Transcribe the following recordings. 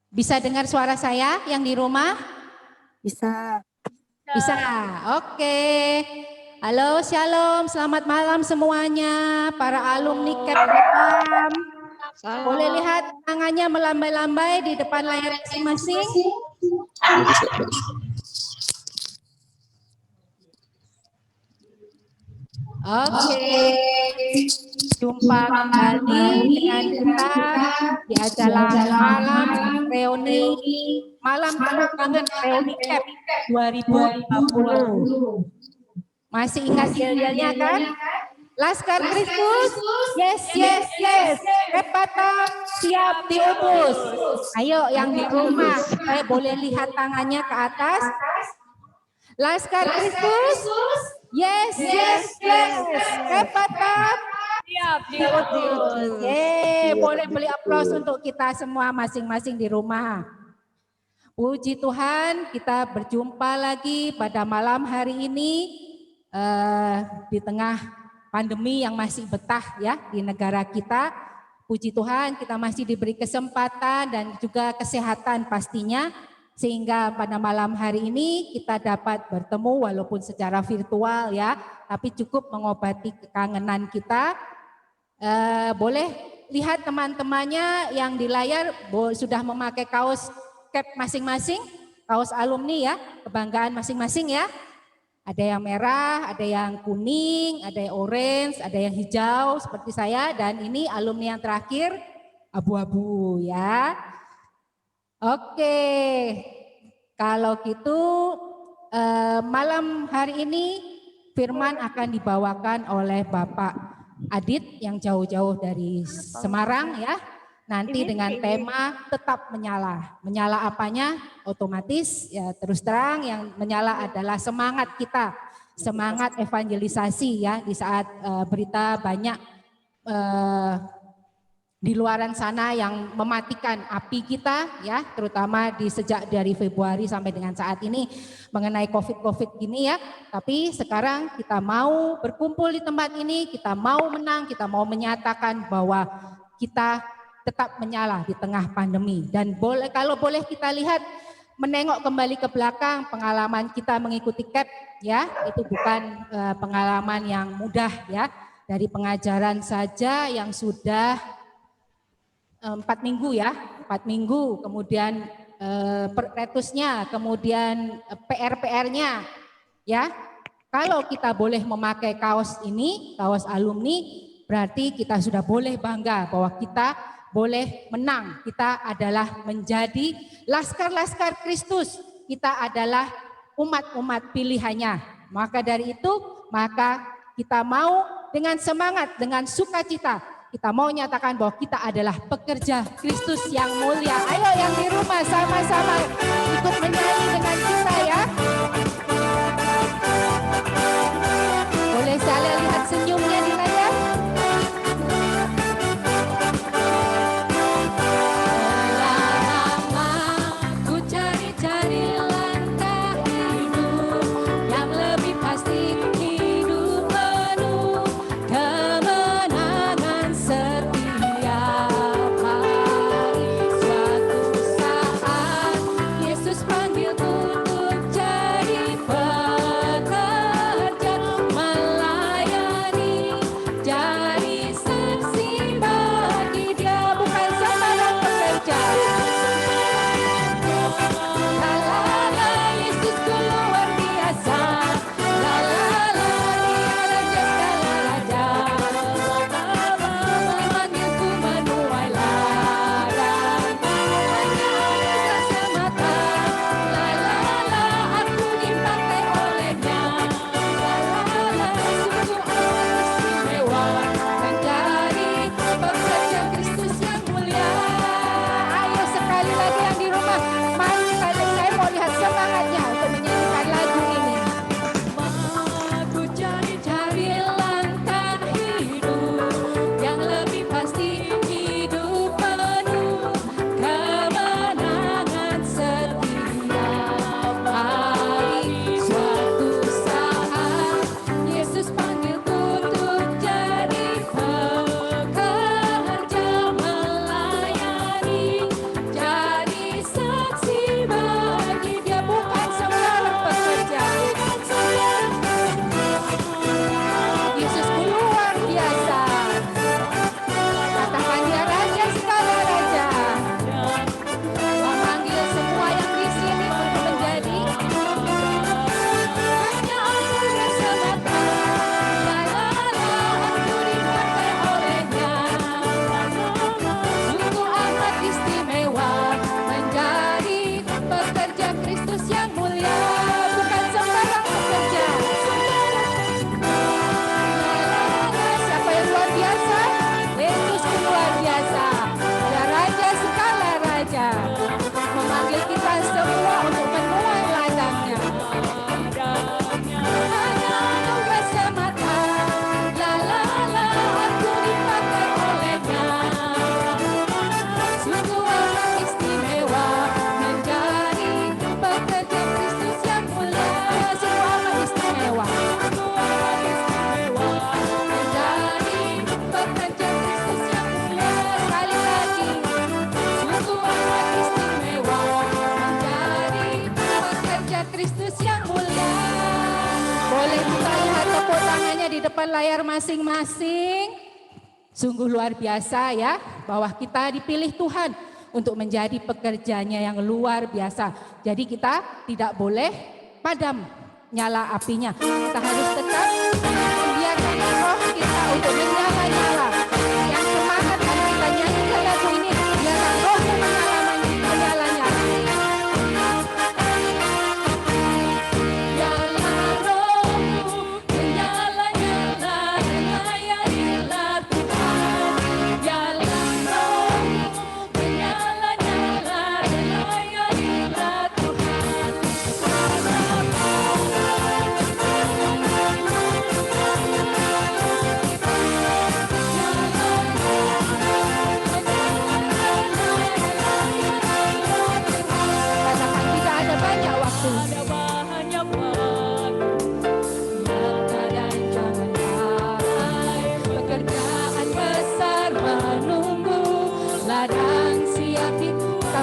Bisa dengar suara saya yang di rumah? Bisa. Bisa, oke. Halo, shalom, selamat malam semuanya, para alumni KEP. Boleh lihat tangannya melambai-lambai di depan layar masing-masing? Oke, jumpa kembali dengan kita di acara malam reuni, malam tepuk tangan reuni KEP 2020. Masih ingat yel-yelnya kan? Laskar Kristus, yes, yes, yes. Batam siap diutus. Ayo yang di rumah, saya boleh lihat tangannya ke atas. Laskar Kristus, yes, yes, yes. Batam siap diutus. Boleh beli aplaus untuk kita semua masing-masing di rumah. Puji Tuhan, kita berjumpa lagi pada malam hari ini di tengah pandemi yang masih betah ya di negara kita. Puji Tuhan kita masih diberi kesempatan dan juga kesehatan pastinya, sehingga pada malam hari ini kita dapat bertemu walaupun secara virtual ya, tapi cukup mengobati kekangenan kita. Boleh lihat teman-temannya yang di layar sudah memakai kaos KEP masing-masing, kaos alumni ya, kebanggaan masing-masing ya. Ada yang merah, ada yang kuning, ada yang orange, ada yang hijau seperti saya, dan ini alumni yang terakhir abu-abu ya. Oke, kalau gitu malam hari ini firman akan dibawakan oleh Bapak Adit yang jauh-jauh dari Semarang ya. Nanti dengan tema tetap menyala. Menyala apanya? Otomatis ya terus terang yang menyala adalah semangat kita. Semangat evangelisasi ya di saat berita banyak di luaran sana yang mematikan api kita ya, terutama sejak dari Februari sampai dengan saat ini mengenai COVID gini ya. Tapi sekarang kita mau berkumpul di tempat ini, kita mau menang, kita mau menyatakan bahwa kita tetap menyala di tengah pandemi. Dan kalau boleh kita lihat, menengok kembali ke belakang pengalaman kita mengikuti KEP ya, itu bukan pengalaman yang mudah ya. Dari pengajaran saja yang sudah 4 minggu ya, 4 minggu, kemudian retusnya, kemudian PR-nya ya. Kalau kita boleh memakai kaos ini, kaos alumni, berarti kita sudah boleh bangga bahwa kita boleh menang. Kita adalah menjadi laskar-laskar Kristus. Kita adalah umat-umat pilihannya. Maka dari itu, maka kita mau dengan semangat, dengan sukacita, kita mau nyatakan bahwa kita adalah pekerja Kristus yang mulia. Ayo yang di rumah sama-sama ikut menyanyi dengan kita ya. Boleh saya lihat senyumnya di layar? Yesus panggilku depan layar masing-masing. Sungguh luar biasa ya, bahwa kita dipilih Tuhan untuk menjadi pekerjanya yang luar biasa. Jadi kita tidak boleh padam nyala apinya. Kita harus tetap membiarkan roh kita untuk menyala-nyala. Yang semangat dan kita nyanyikan lagu ini, biarlah rohmu menyala-nyala.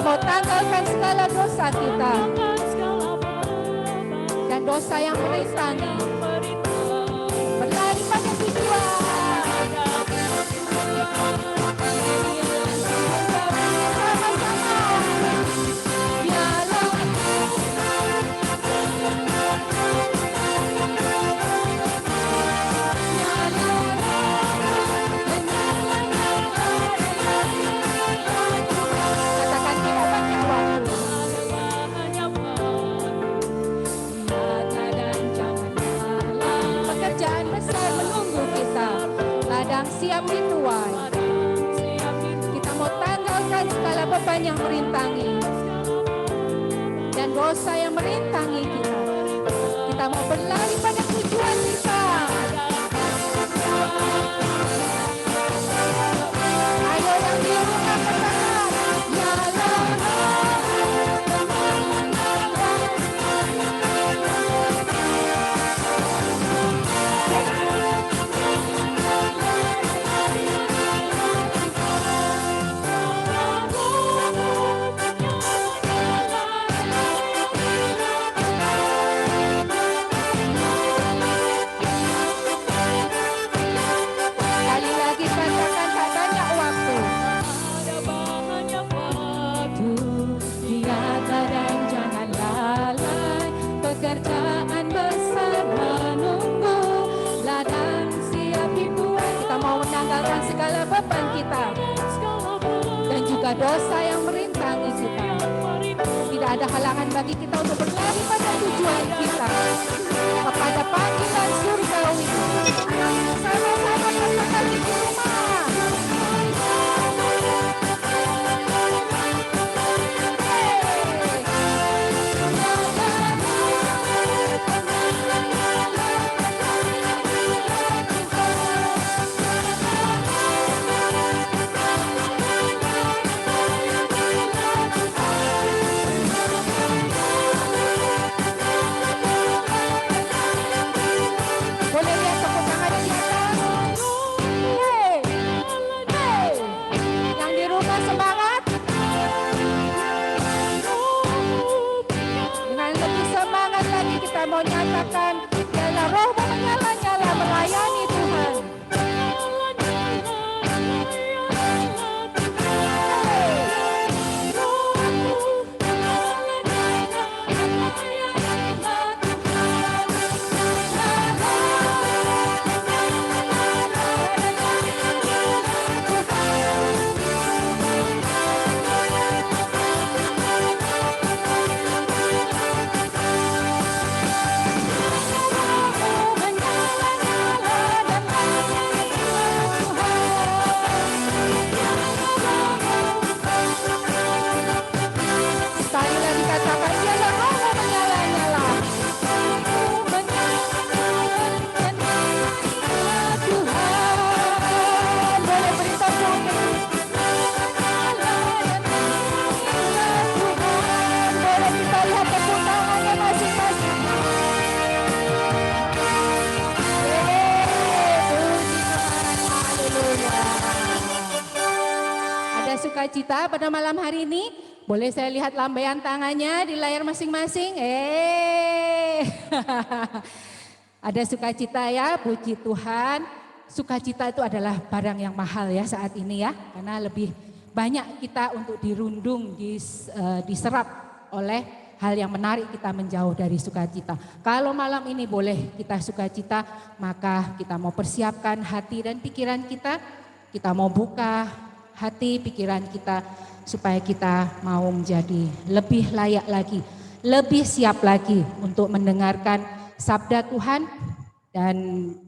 Mau tanggalkan segala dosa kita dan dosa yang merintangi, berlari pada tujuan. Siap dituai. Kita mau tanggalkan segala beban yang merintangi dan dosa yang merintangi kita. Kita mau berlari pada tujuan kita. Ayo yang di rumah katakan, nyala. Dosa yang merintangi kita. Tidak ada halangan bagi kita untuk berlari pada tujuan kita, kepada panggilan surgawi. Sama-sama katakan di rumah. Mau nyatakan biarlah rohmu menyala-nyala melayani Tuhan. Sukacita pada malam hari ini. Boleh saya lihat lambaian tangannya di layar masing-masing? Ada sukacita ya, puji Tuhan. Sukacita itu adalah barang yang mahal ya saat ini ya. Karena lebih banyak kita untuk dirundung, diserap oleh hal yang menarik kita menjauh dari sukacita. Kalau malam ini boleh kita sukacita, maka kita mau persiapkan hati dan pikiran kita. Kita mau buka hati, pikiran kita supaya kita mau menjadi lebih layak lagi, lebih siap lagi untuk mendengarkan sabda Tuhan. Dan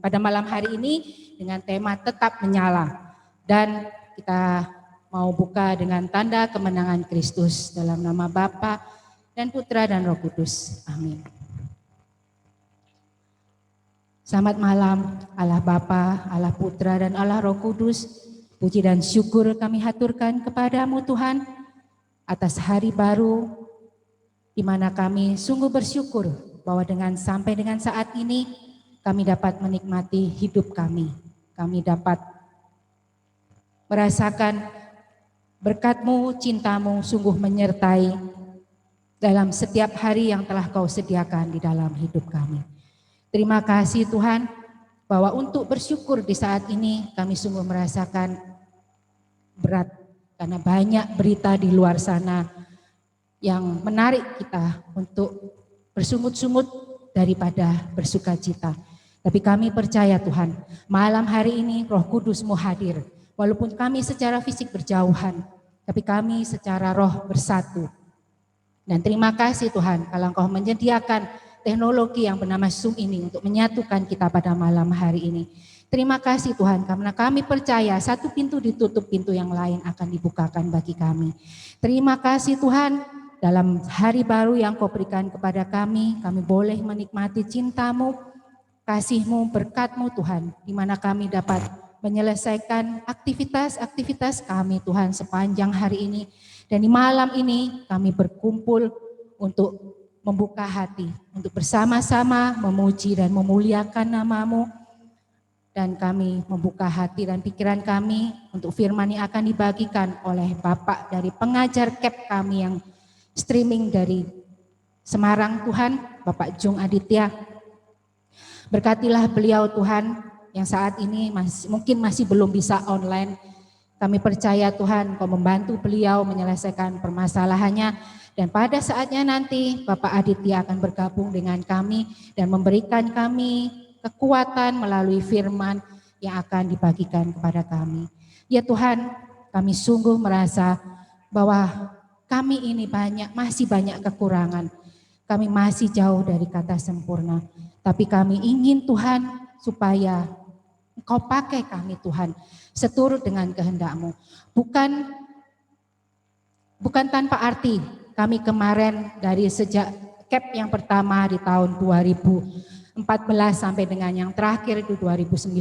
pada malam hari ini dengan tema tetap menyala. Dan kita mau buka dengan tanda kemenangan Kristus dalam nama Bapa dan Putra dan Roh Kudus. Amin. Selamat malam Allah Bapa, Allah Putra dan Allah Roh Kudus. Puji dan syukur kami haturkan kepadamu Tuhan atas hari baru di mana kami sungguh bersyukur bahwa sampai dengan saat ini kami dapat menikmati hidup kami. Kami dapat merasakan berkat-Mu, cinta-Mu sungguh menyertai dalam setiap hari yang telah Kau sediakan di dalam hidup kami. Terima kasih Tuhan bahwa untuk bersyukur di saat ini kami sungguh merasakan berat karena banyak berita di luar sana yang menarik kita untuk bersungut-sungut daripada bersukacita. Tapi kami percaya Tuhan, malam hari ini Roh Kudus-Mu hadir. Walaupun kami secara fisik berjauhan, tapi kami secara roh bersatu. Dan terima kasih Tuhan kalau Engkau menyediakan teknologi yang bernama Zoom ini untuk menyatukan kita pada malam hari ini. Terima kasih Tuhan karena kami percaya satu pintu ditutup, pintu yang lain akan dibukakan bagi kami. Terima kasih Tuhan dalam hari baru yang Kau berikan kepada kami boleh menikmati cinta-Mu, kasih-Mu, berkat-Mu Tuhan, di mana kami dapat menyelesaikan aktivitas-aktivitas kami Tuhan sepanjang hari ini. Dan di malam ini kami berkumpul untuk membuka hati, untuk bersama-sama memuji dan memuliakan nama-Mu. Dan kami membuka hati dan pikiran kami untuk firman yang akan dibagikan oleh Bapak dari pengajar KEP kami yang streaming dari Semarang Tuhan, Bapak Jung Aditya. Berkatilah beliau Tuhan yang saat ini mungkin masih belum bisa online. Kami percaya Tuhan Kau membantu beliau menyelesaikan permasalahannya. Dan pada saatnya nanti Bapak Aditya akan bergabung dengan kami dan memberikan kami kekuatan melalui firman yang akan dibagikan kepada kami. Ya Tuhan, kami sungguh merasa bahwa kami ini masih banyak kekurangan. Kami masih jauh dari kata sempurna. Tapi kami ingin Tuhan supaya Engkau pakai kami Tuhan seturut dengan kehendak-Mu. Bukan tanpa arti kami kemarin dari sejak KEP yang pertama di tahun 2014 sampai dengan yang terakhir itu 2019.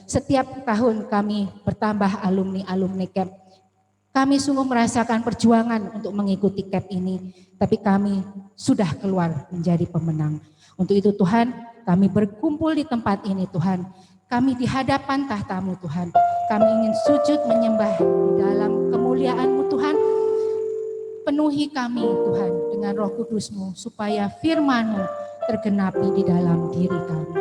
Setiap tahun kami bertambah alumni KEP. Kami sungguh merasakan perjuangan untuk mengikuti KEP ini. Tapi kami sudah keluar menjadi pemenang. Untuk itu Tuhan, kami berkumpul di tempat ini Tuhan. Kami di hadapan tahta-Mu Tuhan. Kami ingin sujud menyembah di dalam kemuliaan-Mu Tuhan. Penuhi kami Tuhan dengan Roh Kudus-Mu supaya firman-Mu tergenapi di dalam diri kami.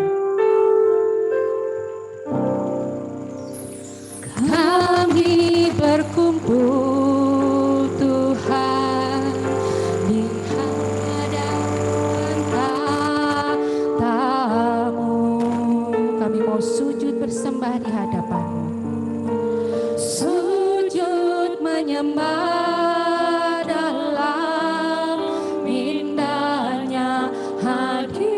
Kami berkumpul Tuhan di hadapan tahta-Mu. Kami mau sujud bersembah di hadapan-Mu. Sujud menyembah kami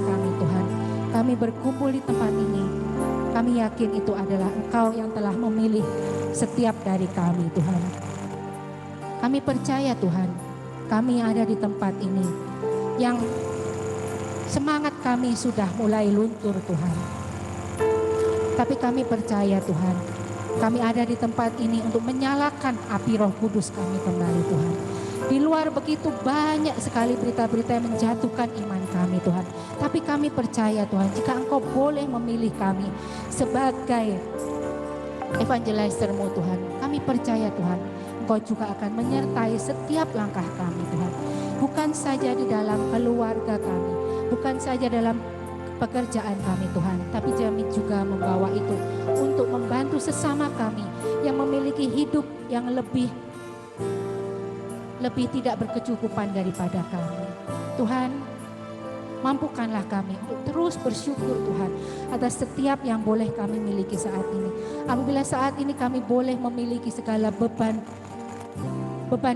kami Tuhan. Kami berkumpul di tempat ini. Kami yakin itu adalah Engkau yang telah memilih setiap dari kami Tuhan. Kami percaya Tuhan, kami ada di tempat ini yang semangat kami sudah mulai luntur Tuhan. Tapi kami percaya Tuhan, kami ada di tempat ini untuk menyalakan api Roh Kudus kami kembali Tuhan. Di luar begitu banyak sekali berita-berita yang menjatuhkan iman kami Tuhan. Tapi kami percaya Tuhan, jika Engkau boleh memilih kami sebagai evangelizer-Mu Tuhan, kami percaya Tuhan, Engkau juga akan menyertai setiap langkah kami Tuhan. Bukan saja di dalam keluarga kami, bukan saja dalam pekerjaan kami Tuhan, tapi kami juga membawa itu untuk membantu sesama kami yang memiliki hidup yang lebih tidak berkecukupan daripada kami. Tuhan, mampukanlah kami untuk terus bersyukur Tuhan atas setiap yang boleh kami miliki saat ini. Apabila saat ini kami boleh memiliki segala beban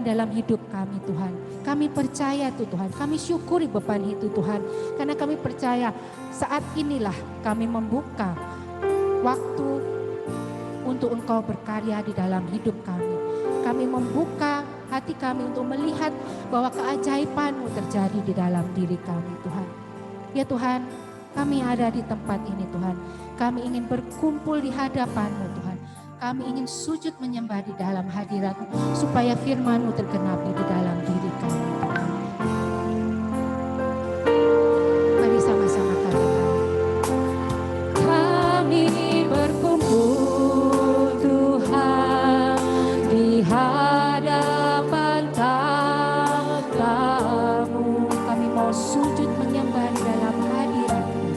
dalam hidup kami Tuhan. Kami percaya Tuhan, kami syukuri beban itu Tuhan. Karena kami percaya saat inilah kami membuka waktu untuk Engkau berkarya di dalam hidup kami. Kami membuka hati kami untuk melihat bahwa keajaiban-Mu terjadi di dalam diri kami Tuhan. Ya Tuhan, kami ada di tempat ini Tuhan. Kami ingin berkumpul di hadapan-Mu Tuhan. Kami ingin sujud menyembah di dalam hadirat-Mu supaya firman-Mu tergenapi di dalam diri kami Tuhan. Mari sama-sama katakan. Kami berkumpul Tuhan di hadapan tamu-Mu. Kami mau sujud menyembah di dalam hadirat-Mu.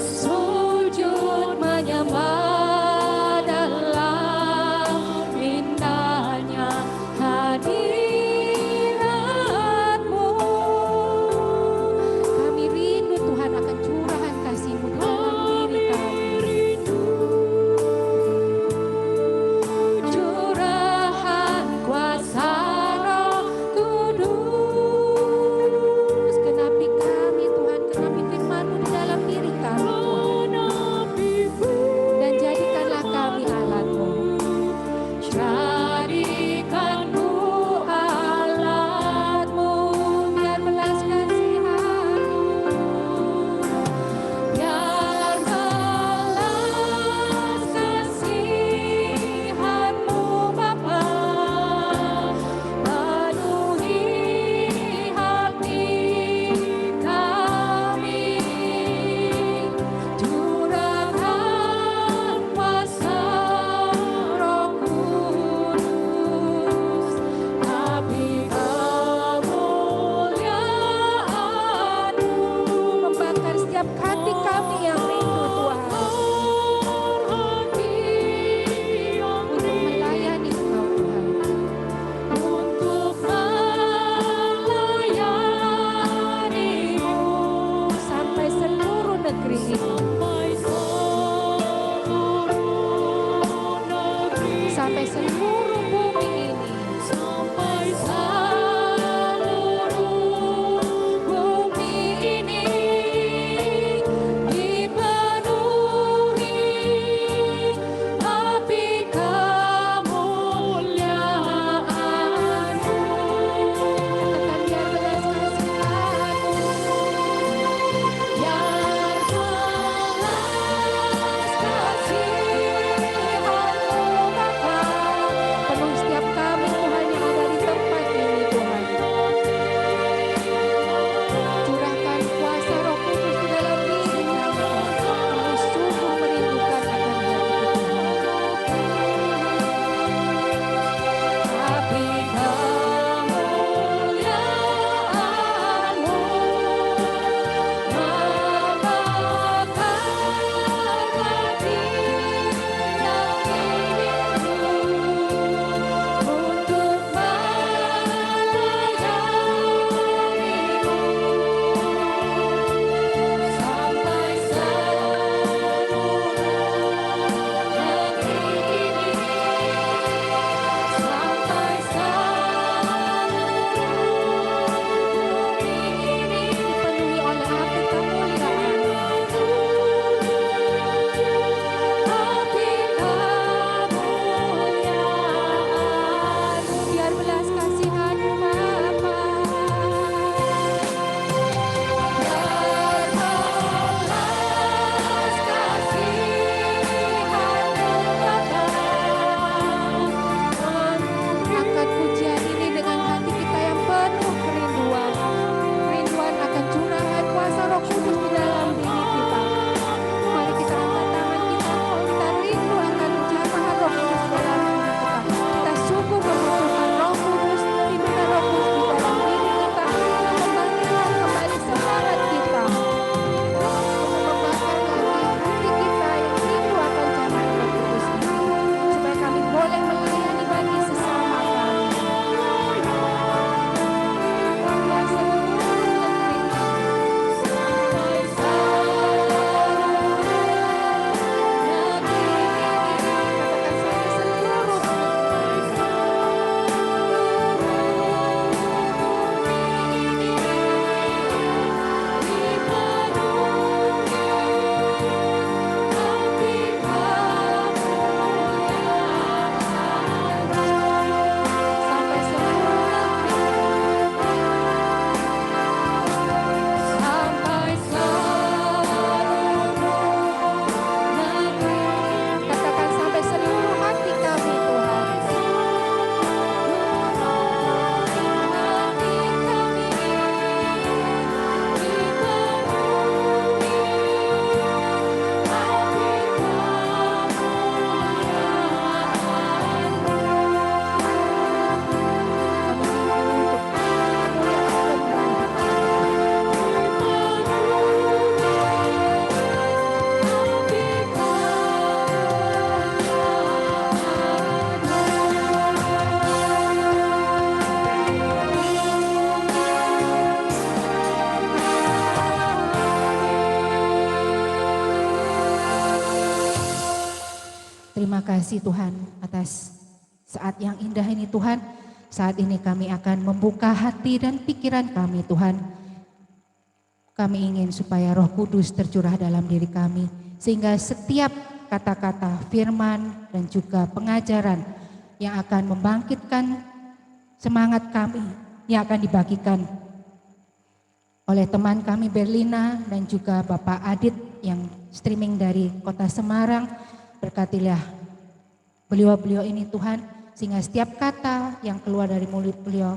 Sujud menyembah terima kasih Tuhan atas saat yang indah ini Tuhan. Saat ini kami akan membuka hati dan pikiran kami Tuhan. Kami ingin supaya Roh Kudus tercurah dalam diri kami. Sehingga setiap kata-kata firman dan juga pengajaran yang akan membangkitkan semangat kami yang akan dibagikan oleh teman kami Berlina dan juga Bapak Adit yang streaming dari Kota Semarang. Berkatilah beliau-beliau ini Tuhan, sehingga setiap kata yang keluar dari mulut beliau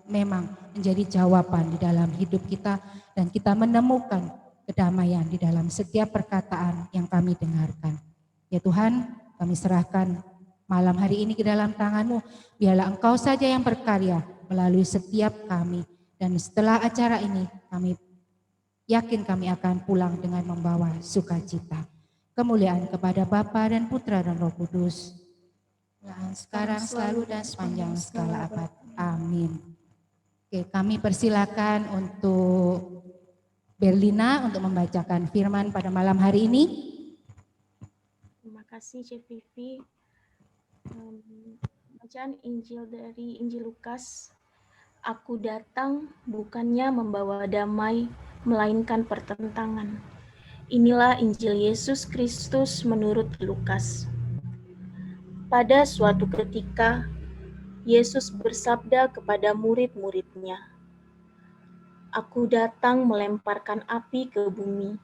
memang menjadi jawaban di dalam hidup kita dan kita menemukan kedamaian di dalam setiap perkataan yang kami dengarkan. Ya Tuhan, kami serahkan malam hari ini ke dalam tangan-Mu. Biarlah Engkau saja yang berkarya melalui setiap kami. Dan setelah acara ini kami yakin kami akan pulang dengan membawa sukacita. Kemuliaan kepada Bapa dan Putra dan Roh Kudus. Sekarang, selalu dan sepanjang segala abad. Amin. Oke, kami persilakan untuk Berlina untuk membacakan firman pada malam hari ini. Terima kasih CPV. Bacaan Injil dari Injil Lukas. Aku datang bukannya membawa damai, melainkan pertentangan. Inilah Injil Yesus Kristus menurut Lukas. Pada suatu ketika, Yesus bersabda kepada murid-muridnya, "Aku datang melemparkan api ke bumi,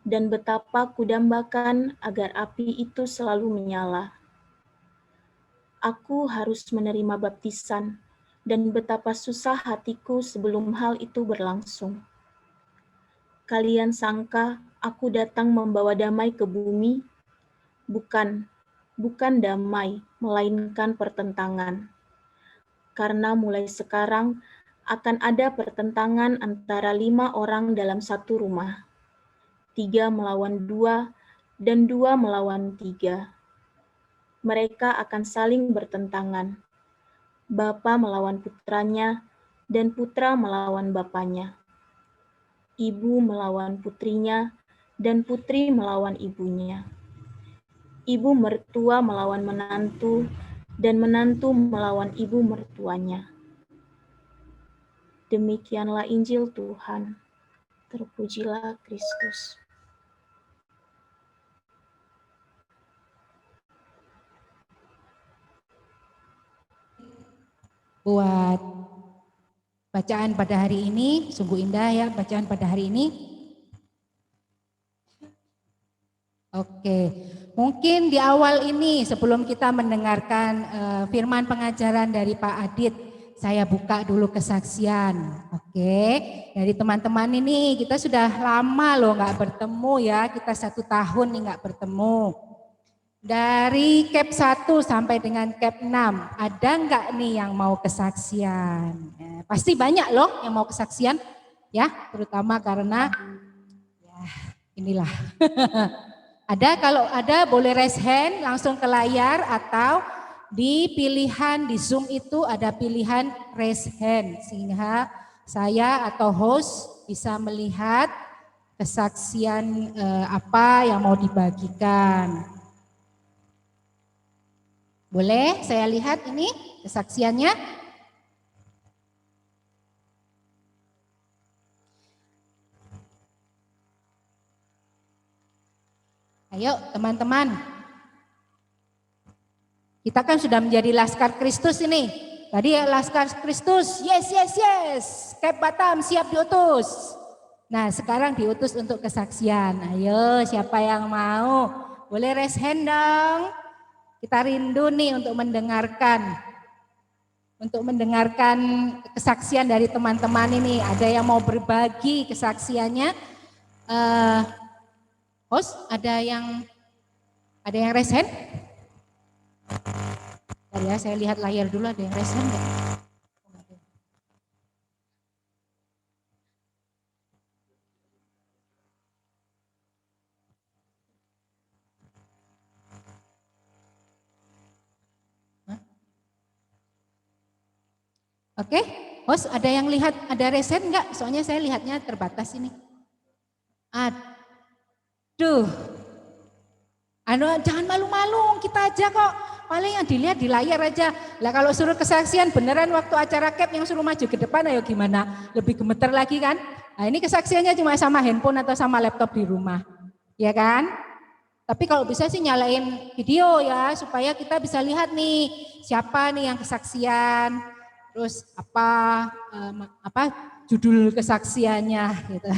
dan betapa kudambakan agar api itu selalu menyala. Aku harus menerima baptisan, dan betapa susah hatiku sebelum hal itu berlangsung. Kalian sangka aku datang membawa damai ke bumi? Bukan damai, melainkan pertentangan. Karena mulai sekarang akan ada pertentangan antara 5 orang dalam satu rumah. 3 melawan 2, dan 2 melawan 3. Mereka akan saling bertentangan. Bapa melawan putranya, dan putra melawan bapanya. Ibu melawan putrinya, dan putri melawan ibunya. Ibu mertua melawan menantu, dan menantu melawan ibu mertuanya." Demikianlah Injil Tuhan. Terpujilah Kristus. Buat bacaan pada hari ini, sungguh indah ya bacaan pada hari ini. Oke, mungkin di awal ini sebelum kita mendengarkan firman pengajaran dari Pak Adit, saya buka dulu kesaksian. Oke, dari teman-teman ini kita sudah lama loh nggak bertemu ya, kita 1 tahun nih nggak bertemu. Dari CAP 1 sampai dengan CAP 6, ada nggak nih yang mau kesaksian? Pasti banyak loh yang mau kesaksian, ya, terutama karena ya inilah. Ada, kalau ada boleh raise hand langsung ke layar atau di pilihan di Zoom itu ada pilihan raise hand sehingga saya atau host bisa melihat kesaksian apa yang mau dibagikan. Boleh saya lihat ini kesaksiannya? Ayo teman-teman. Kita kan sudah menjadi Laskar Kristus ini. Tadi ya Laskar Kristus, yes. CAP Batam siap diutus. Nah sekarang diutus untuk kesaksian. Ayo siapa yang mau? Boleh raise hand dong. Kita rindu nih untuk mendengarkan kesaksian dari teman-teman ini. Ada yang mau berbagi kesaksiannya? Host, ada yang raise hand? Bentar ya, saya lihat layar dulu, ada yang raise hand enggak? Oke, host ada yang lihat ada raise hand enggak? Soalnya saya lihatnya terbatas ini. Aduh, Jangan malu-malu, kita aja kok. Paling yang dilihat di layar aja. Lah kalau suruh kesaksian beneran waktu acara CAP yang suruh maju ke depan, ayo gimana? Lebih gemeter lagi kan? Nah ini kesaksiannya cuma sama handphone atau sama laptop di rumah. Ya kan? Tapi kalau bisa sih nyalain video ya, supaya kita bisa lihat nih siapa nih yang kesaksian, terus apa judul kesaksiannya gitu.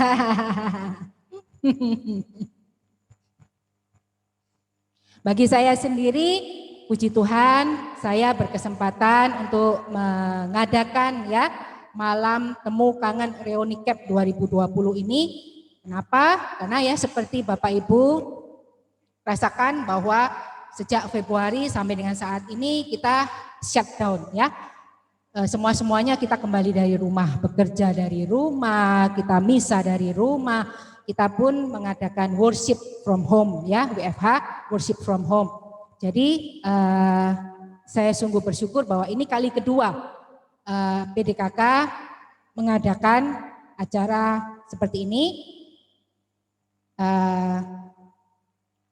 Bagi saya sendiri, puji Tuhan, saya berkesempatan untuk mengadakan ya malam temu kangen reuni CAP 2020 ini. Kenapa? Karena ya seperti Bapak Ibu rasakan bahwa sejak Februari sampai dengan saat ini kita shutdown ya. Semuanya kita kembali dari rumah, bekerja dari rumah, kita misa dari rumah, kita pun mengadakan worship from home ya, WFH, worship from home. Jadi saya sungguh bersyukur bahwa ini kali kedua PDKK mengadakan acara seperti ini.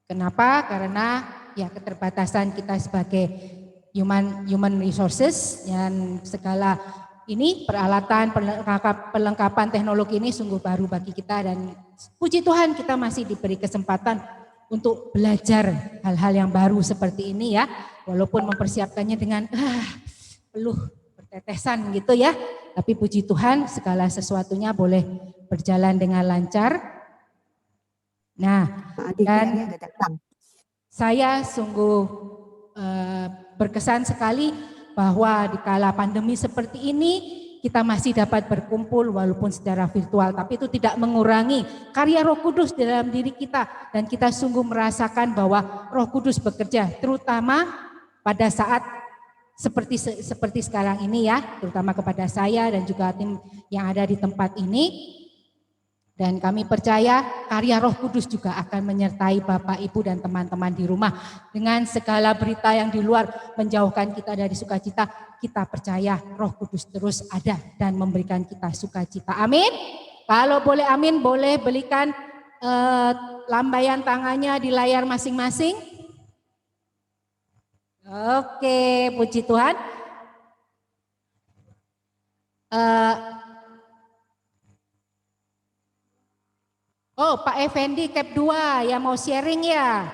Kenapa? Karena ya keterbatasan kita sebagai human resources dan segala ini peralatan perlengkapan teknologi ini sungguh baru bagi kita, dan puji Tuhan kita masih diberi kesempatan untuk belajar hal-hal yang baru seperti ini ya, walaupun mempersiapkannya dengan peluh bertetesan gitu ya, tapi puji Tuhan segala sesuatunya boleh berjalan dengan lancar. Nah, dan saya sungguh berkesan sekali bahwa di kala pandemi seperti ini kita masih dapat berkumpul walaupun secara virtual, tapi itu tidak mengurangi karya Roh Kudus dalam diri kita, dan kita sungguh merasakan bahwa Roh Kudus bekerja terutama pada saat seperti sekarang ini ya, terutama kepada saya dan juga tim yang ada di tempat ini. Dan kami percaya karya Roh Kudus juga akan menyertai Bapak, Ibu, dan teman-teman di rumah. Dengan segala berita yang di luar menjauhkan kita dari sukacita, kita percaya Roh Kudus terus ada dan memberikan kita sukacita. Amin. Kalau boleh amin, boleh belikan lambaian tangannya di layar masing-masing. Oke, puji Tuhan. Oh, Pak Effendi CAP 2 yang mau sharing ya.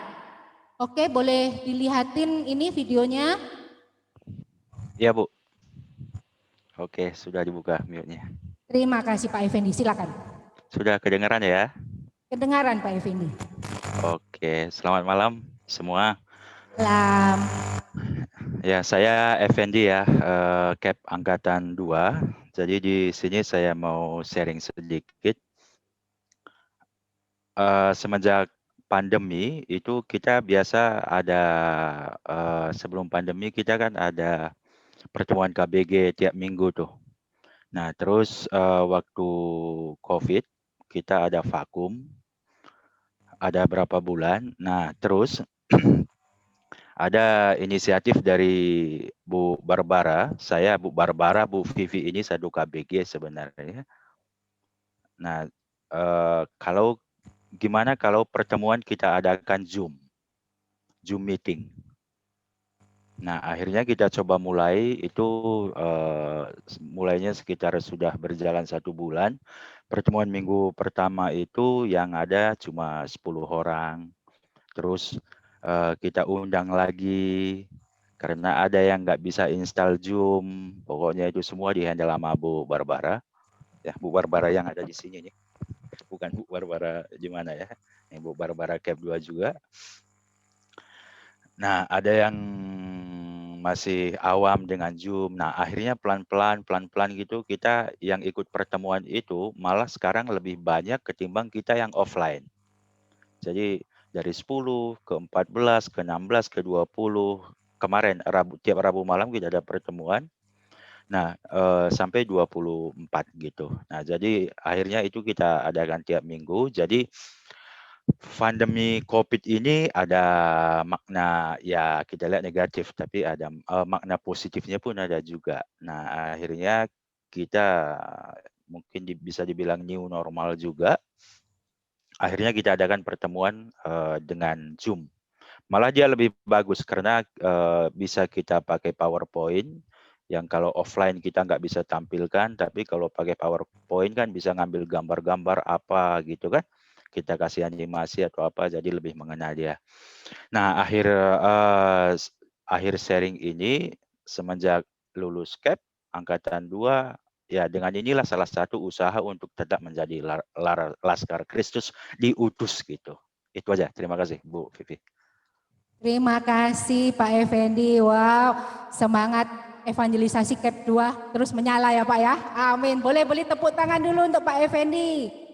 Oke, boleh dilihatin ini videonya? Ya, Bu. Oke, sudah dibuka mute-nya. Terima kasih Pak Effendi, silakan. Sudah kedengaran ya? Kedengaran Pak Effendi. Oke, selamat malam semua. Salam. Ya, saya Effendi ya, CAP Angkatan 2. Jadi di sini saya mau sharing sedikit. Semenjak pandemi itu kita biasa ada, sebelum pandemi kita kan ada pertemuan KBG tiap minggu tuh. Nah terus waktu COVID kita ada vakum, ada berapa bulan. Nah terus ada inisiatif dari Bu Barbara, saya Bu Barbara, Bu Vivi ini satu KBG sebenarnya. Nah gimana kalau pertemuan kita adakan Zoom meeting. Nah, akhirnya kita coba mulai itu mulainya sekitar sudah berjalan 1 bulan. Pertemuan minggu pertama itu yang ada cuma 10 orang. Terus kita undang lagi karena ada yang nggak bisa install Zoom. Pokoknya itu semua di-handle sama Bu Barbara. Ya, Bu Barbara yang ada di sini nih. Bukan Bu Barbara gimana ya. Yang Bu Barbara CAP 2 juga. Nah, ada yang masih awam dengan Zoom. Nah, akhirnya pelan-pelan gitu kita yang ikut pertemuan itu malah sekarang lebih banyak ketimbang kita yang offline. Jadi dari 10 ke 14 ke 16 ke 20 kemarin tiap Rabu malam kita ada pertemuan. Nah, sampai 24 gitu. Nah, jadi akhirnya itu kita adakan tiap minggu. Jadi pandemi COVID ini ada makna ya kita lihat negatif, tapi ada makna positifnya pun ada juga. Nah, akhirnya kita mungkin bisa dibilang new normal juga. Akhirnya kita adakan pertemuan dengan Zoom. Malah dia lebih bagus karena bisa kita pakai PowerPoint yang kalau offline kita nggak bisa tampilkan, tapi kalau pakai PowerPoint kan bisa ngambil gambar-gambar apa gitu kan. Kita kasih animasi atau apa, jadi lebih mengena dia. Nah, akhir sharing ini semenjak lulus CAP angkatan 2, ya dengan inilah salah satu usaha untuk tetap menjadi Laskar Kristus diutus gitu. Itu aja. Terima kasih Bu Vivi. Terima kasih Pak Effendi. Wow, semangat evangelisasi CAP 2 terus menyala ya Pak ya. Amin. Boleh tepuk tangan dulu untuk Pak Effendi.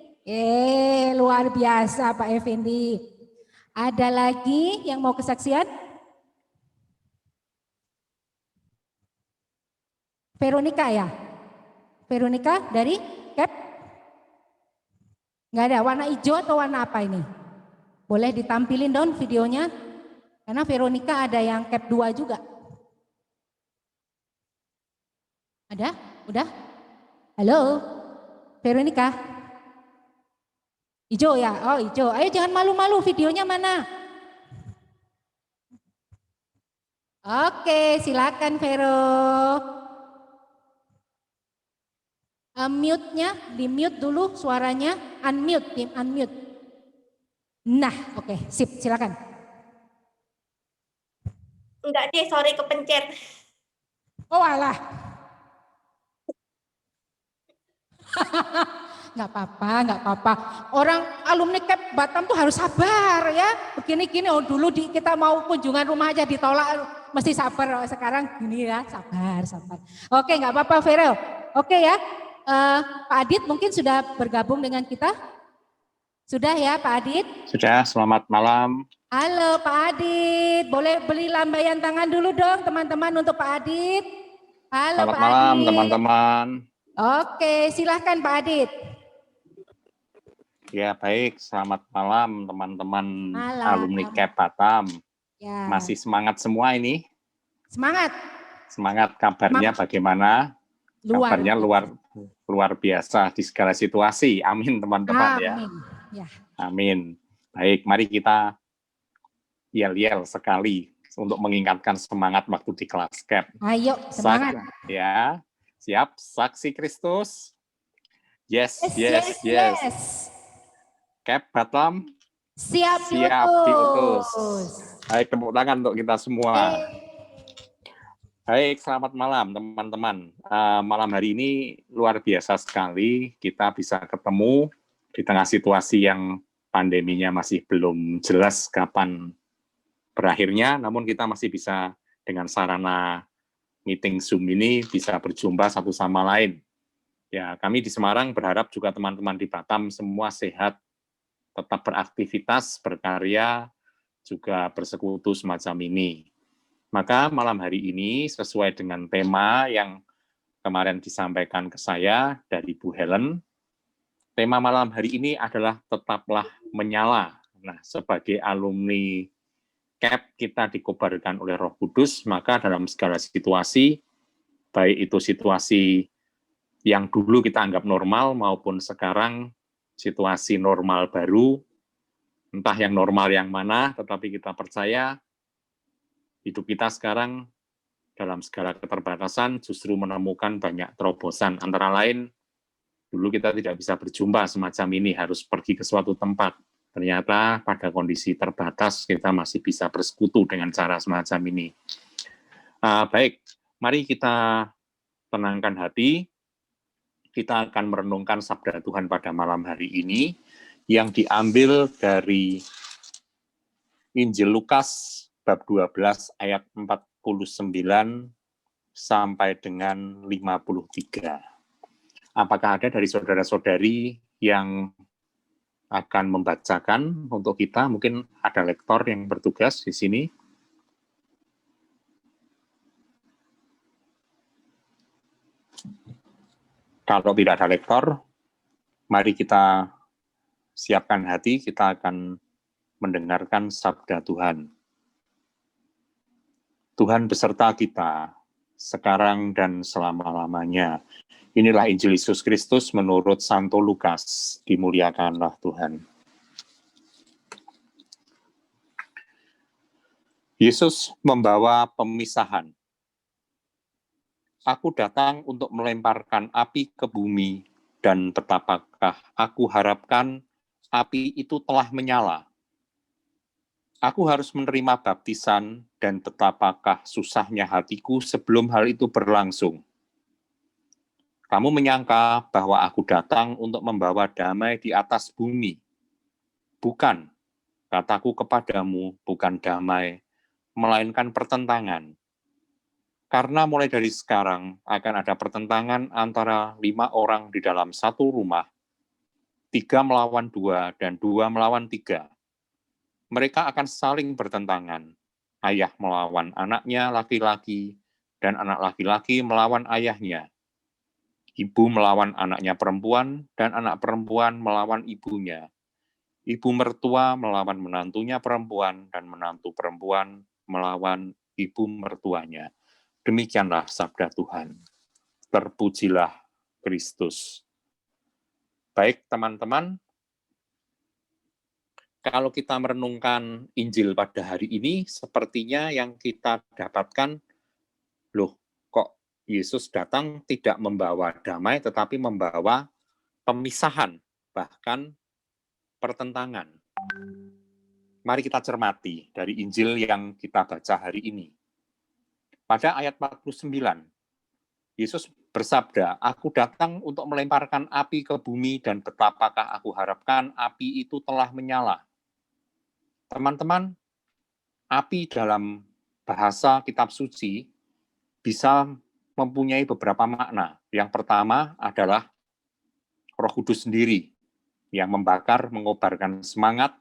Luar biasa Pak Effendi. Ada lagi yang mau kesaksian? Veronica ya? Veronica dari CAP? Nggak ada, warna hijau atau warna apa ini? Boleh ditampilin dong videonya? Karena Veronica ada yang CAP 2 juga. Ada? Udah? Halo? Veronica? Hijau ya? Oh hijau. Ayo jangan malu-malu, videonya mana? Oke, silakan Vero. Mute-nya, di-mute dulu suaranya. Unmute, unmute. Nah, oke, sip, silakan. Enggak deh, sorry kepencet. Oh alah. Nggak apa-apa. Orang alumni CAP Batam tuh harus sabar ya. Begini-gini, dulu kita mau kunjungan rumah aja ditolak, mesti sabar. Sekarang gini ya, sabar. Oke, nggak apa-apa Vero. Oke ya, Pak Adit mungkin sudah bergabung dengan kita. Sudah ya Pak Adit? Sudah, selamat malam. Halo Pak Adit, boleh beli lambaian tangan dulu dong teman-teman untuk Pak Adit. Halo Selamat Pak malam Adit. teman-teman. Oke, silahkan Pak Adit. Ya baik, selamat malam teman-teman alumni CAP Batam. Ya. Masih semangat semua ini? Semangat. Semangat, kabarnya bagaimana? Kabarnya luar biasa di segala situasi. Amin teman-teman ya. Ya. Amin. Baik, mari kita yel-yel sekali untuk mengingatkan semangat waktu di kelas CAP. Ayo, semangat. Ya, siap, saksi Kristus. Yes. CAP Batam siap diutus. Baik, tepuk tangan untuk kita semua. Baik, selamat malam teman-teman. Malam hari ini luar biasa sekali kita bisa ketemu di tengah situasi yang pandeminya masih belum jelas kapan berakhirnya, namun kita masih bisa dengan sarana meeting Zoom ini bisa berjumpa satu sama lain. Ya, kami di Semarang berharap juga teman-teman di Batam semua sehat, tetap beraktivitas, berkarya, juga bersekutu semacam ini. Maka malam hari ini sesuai dengan tema yang kemarin disampaikan ke saya dari Bu Helen, tema malam hari ini adalah tetaplah menyala. Nah, sebagai alumni CAP kita dikobarkan oleh Roh Kudus, maka dalam segala situasi, baik itu situasi yang dulu kita anggap normal maupun sekarang situasi normal baru, entah yang normal yang mana, tetapi kita percaya hidup kita sekarang dalam segala keterbatasan justru menemukan banyak terobosan. Antara lain, dulu kita tidak bisa berjumpa semacam ini, harus pergi ke suatu tempat. Ternyata pada kondisi terbatas kita masih bisa bersekutu dengan cara semacam ini. Baik, mari kita tenangkan hati. Kita akan merenungkan sabda Tuhan pada malam hari ini yang diambil dari Injil Lukas bab 12 ayat 49 sampai dengan 53. Apakah ada dari saudara-saudari yang akan membacakan untuk kita? Mungkin ada lektor yang bertugas di sini. Kalau tidak ada lektor, mari kita siapkan hati, kita akan mendengarkan sabda Tuhan. Tuhan beserta kita, sekarang dan selama-lamanya. Inilah Injil Yesus Kristus menurut Santo Lukas. Dimuliakanlah Tuhan. Yesus membawa pemisahan. Aku datang untuk melemparkan api ke bumi, dan betapakah aku harapkan api itu telah menyala. Aku harus menerima baptisan, dan betapakah susahnya hatiku sebelum hal itu berlangsung. Kamu menyangka bahwa aku datang untuk membawa damai di atas bumi. Bukan, kataku kepadamu, bukan damai, melainkan pertentangan. Karena mulai dari sekarang akan ada pertentangan antara 5 orang di dalam satu rumah, 3 melawan 2 dan 2 melawan 3. Mereka akan saling bertentangan. Ayah melawan anaknya laki-laki, dan anak laki-laki melawan ayahnya. Ibu melawan anaknya perempuan, dan anak perempuan melawan ibunya. Ibu mertua melawan menantunya perempuan, dan menantu perempuan melawan ibu mertuanya. Demikianlah sabda Tuhan. Terpujilah Kristus. Baik teman-teman, kalau kita merenungkan Injil pada hari ini, sepertinya yang kita dapatkan, loh kok Yesus datang tidak membawa damai, tetapi membawa pemisahan, bahkan pertentangan. Mari kita cermati dari Injil yang kita baca hari ini. Pada ayat 49, Yesus bersabda, aku datang untuk melemparkan api ke bumi, dan betapakah aku harapkan api itu telah menyala. Teman-teman, api dalam bahasa kitab suci bisa mempunyai beberapa makna. Yang pertama adalah Roh Kudus sendiri yang membakar, mengobarkan semangat,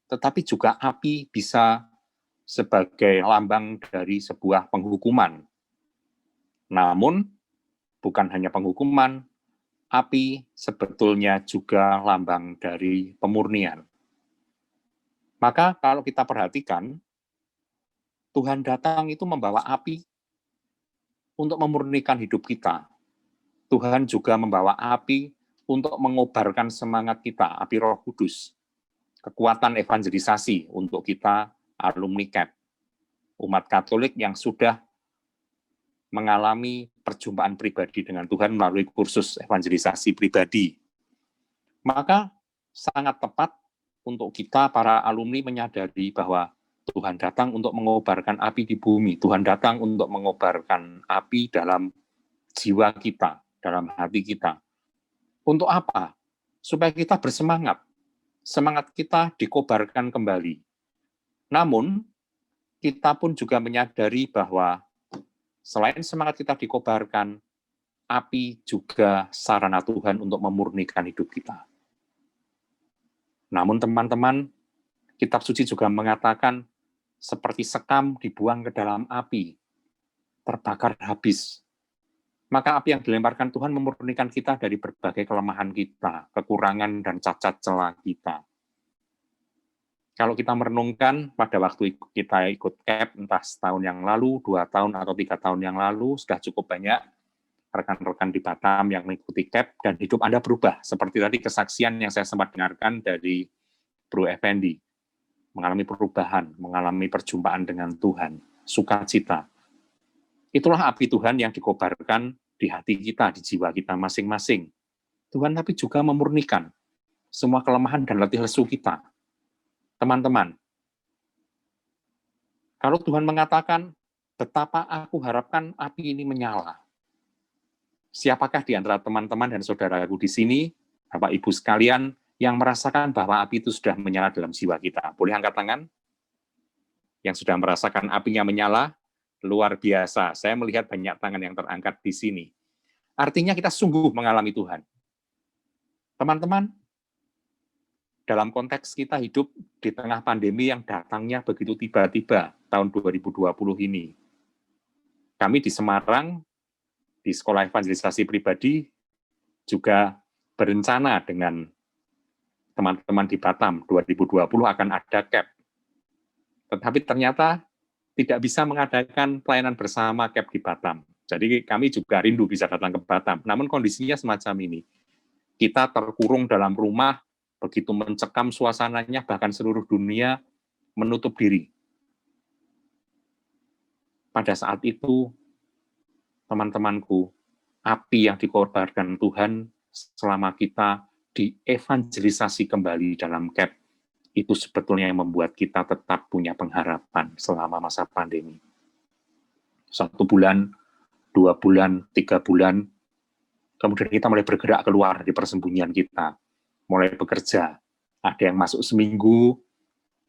tetapi juga api bisa sebagai lambang dari sebuah penghukuman. Namun, bukan hanya penghukuman, api sebetulnya juga lambang dari pemurnian. Maka kalau kita perhatikan, Tuhan datang itu membawa api untuk memurnikan hidup kita. Tuhan juga membawa api untuk mengobarkan semangat kita, api Roh Kudus. Kekuatan evangelisasi untuk kita alumni CAP, umat Katolik yang sudah mengalami perjumpaan pribadi dengan Tuhan melalui kursus evangelisasi pribadi. Maka sangat tepat untuk kita para alumni menyadari bahwa Tuhan datang untuk mengobarkan api di bumi. Tuhan datang untuk mengobarkan api dalam jiwa kita, dalam hati kita. Untuk apa? Supaya kita bersemangat. Semangat kita dikobarkan kembali. Namun, kita pun juga menyadari bahwa selain semangat kita dikobarkan, api juga sarana Tuhan untuk memurnikan hidup kita. Namun teman-teman, kitab suci juga mengatakan seperti sekam dibuang ke dalam api, terbakar habis. Maka api yang dilemparkan Tuhan memurnikan kita dari berbagai kelemahan kita, kekurangan dan cacat celah kita. Kalau kita merenungkan pada waktu kita ikut CAP, entah setahun yang lalu, 2 tahun atau 3 tahun yang lalu, sudah cukup banyak rekan-rekan di Batam yang mengikuti CAP, dan hidup Anda berubah. Seperti tadi kesaksian yang saya sempat dengarkan dari Bro Effendi, mengalami perubahan, mengalami perjumpaan dengan Tuhan, sukacita. Itulah api Tuhan yang dikobarkan di hati kita, di jiwa kita masing-masing. Tuhan tapi juga memurnikan semua kelemahan dan letih lesu kita. Teman-teman, kalau Tuhan mengatakan, betapa aku harapkan api ini menyala. Siapakah di antara teman-teman dan saudaraku di sini, Bapak Ibu sekalian, yang merasakan bahwa api itu sudah menyala dalam jiwa kita? Boleh angkat tangan? Yang sudah merasakan apinya menyala, luar biasa. Saya melihat banyak tangan yang terangkat di sini. Artinya kita sungguh mengalami Tuhan. Teman-teman, dalam konteks kita hidup di tengah pandemi yang datangnya begitu tiba-tiba tahun 2020 ini. Kami di Semarang, di Sekolah Evangelisasi Pribadi, juga berencana dengan teman-teman di Batam 2020 akan ada CAP. Tetapi ternyata tidak bisa mengadakan pelayanan bersama CAP di Batam. Jadi kami juga rindu bisa datang ke Batam. Namun kondisinya semacam ini. Kita terkurung dalam rumah, begitu mencekam suasananya, bahkan seluruh dunia menutup diri. pada saat itu, teman-temanku, api yang dikorbankan Tuhan selama kita dievangelisasi kembali dalam CAP, itu sebetulnya yang membuat kita tetap punya pengharapan selama masa pandemi. 1 bulan, 2 bulan, 3 bulan, kemudian kita mulai bergerak keluar di persembunyian kita, mulai bekerja. Ada yang masuk seminggu,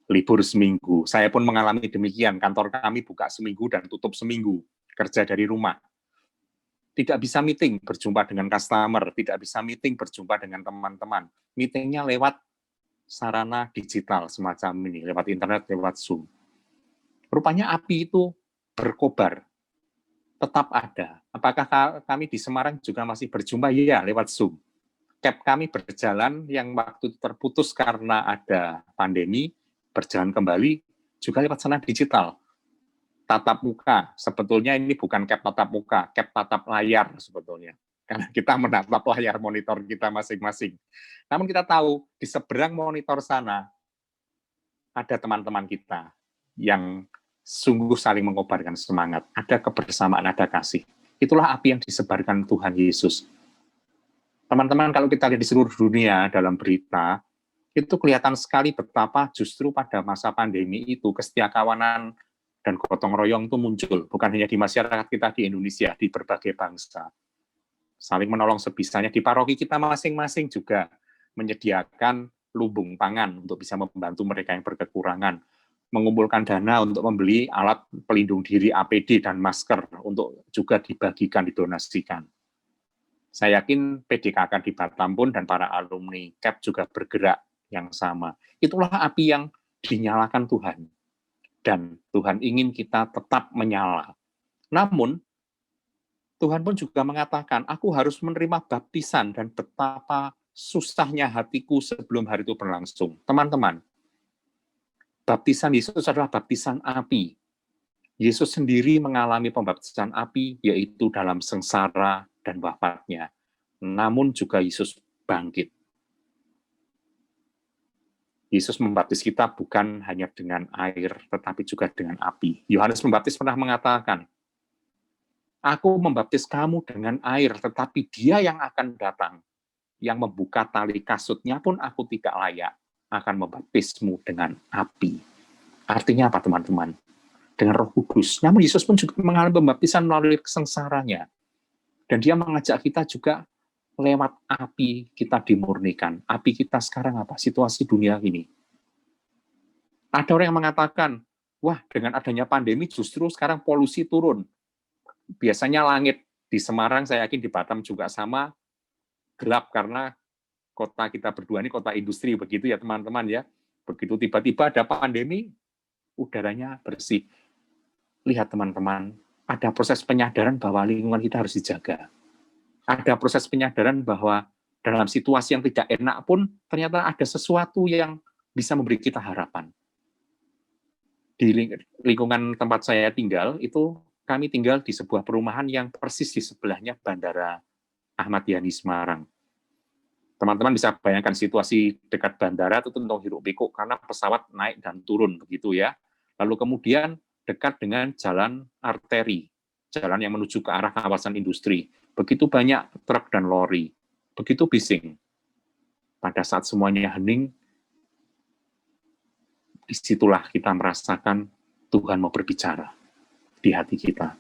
libur seminggu. Saya pun mengalami demikian, kantor kami buka seminggu dan tutup seminggu, kerja dari rumah. Tidak bisa meeting, berjumpa dengan customer, tidak bisa meeting, berjumpa dengan teman-teman. Meetingnya lewat sarana digital semacam ini, lewat internet, lewat Zoom. Rupanya api itu berkobar, tetap ada. Apakah kami di Semarang juga masih berjumpa? Iya, lewat Zoom. CAP kami berjalan yang waktu terputus karena ada pandemi, berjalan kembali juga lewat sana digital. Tatap muka, sebetulnya ini bukan CAP tatap muka, CAP tatap layar sebetulnya. Karena kita menatap layar monitor kita masing-masing. Namun kita tahu, di seberang monitor sana, ada teman-teman kita yang sungguh saling mengobarkan semangat. Ada kebersamaan, ada kasih. Itulah api yang disebarkan Tuhan Yesus. Teman-teman, kalau kita lihat di seluruh dunia dalam berita, itu kelihatan sekali betapa justru pada masa pandemi itu kesetiakawanan dan gotong royong itu muncul. Bukan hanya di masyarakat kita di Indonesia, di berbagai bangsa. Saling menolong sebisanya. Di paroki kita masing-masing juga menyediakan lumbung pangan untuk bisa membantu mereka yang berkekurangan. Mengumpulkan dana untuk membeli alat pelindung diri APD dan masker untuk juga dibagikan, didonasikan. Saya yakin PDKK di Batam pun dan para alumni CAP juga bergerak yang sama. Itulah api yang dinyalakan Tuhan. Dan Tuhan ingin kita tetap menyala. Namun, Tuhan pun juga mengatakan, aku harus menerima baptisan dan betapa susahnya hatiku sebelum hari itu berlangsung. Teman-teman, baptisan Yesus adalah baptisan api. Yesus sendiri mengalami pembaptisan api, yaitu dalam sengsara dan wafatnya. Namun juga Yesus bangkit. Yesus membaptis kita bukan hanya dengan air, tetapi juga dengan api. Yohanes Pembaptis pernah mengatakan, aku membaptis kamu dengan air, tetapi Dia yang akan datang, yang membuka tali kasutnya pun aku tidak layak, akan membaptismu dengan api. Artinya apa, teman-teman? Dengan Roh Kudus. Namun Yesus pun juga mengalami pembaptisan melalui kesengsaranya. Dan Dia mengajak kita juga lewat api kita dimurnikan. Api kita sekarang apa? Situasi dunia ini. Ada orang yang mengatakan, wah dengan adanya pandemi justru sekarang polusi turun. Biasanya langit di Semarang, saya yakin di Batam juga sama, gelap karena kota kita berdua ini kota industri, begitu ya teman-teman ya. Begitu tiba-tiba ada pandemi, udaranya bersih. Lihat teman-teman, ada proses penyadaran bahwa lingkungan kita harus dijaga. Ada proses penyadaran bahwa dalam situasi yang tidak enak pun ternyata ada sesuatu yang bisa memberi kita harapan. Di lingkungan tempat saya tinggal, itu kami tinggal di sebuah perumahan yang persis di sebelahnya Bandara Ahmad Yani Semarang. Teman-teman bisa bayangkan situasi dekat bandara itu tentu hiruk-pikuk karena pesawat naik dan turun begitu ya. Lalu kemudian dekat dengan jalan arteri, jalan yang menuju ke arah kawasan industri. Begitu banyak truk dan lori, begitu bising. Pada saat semuanya hening, disitulah kita merasakan Tuhan mau berbicara di hati kita.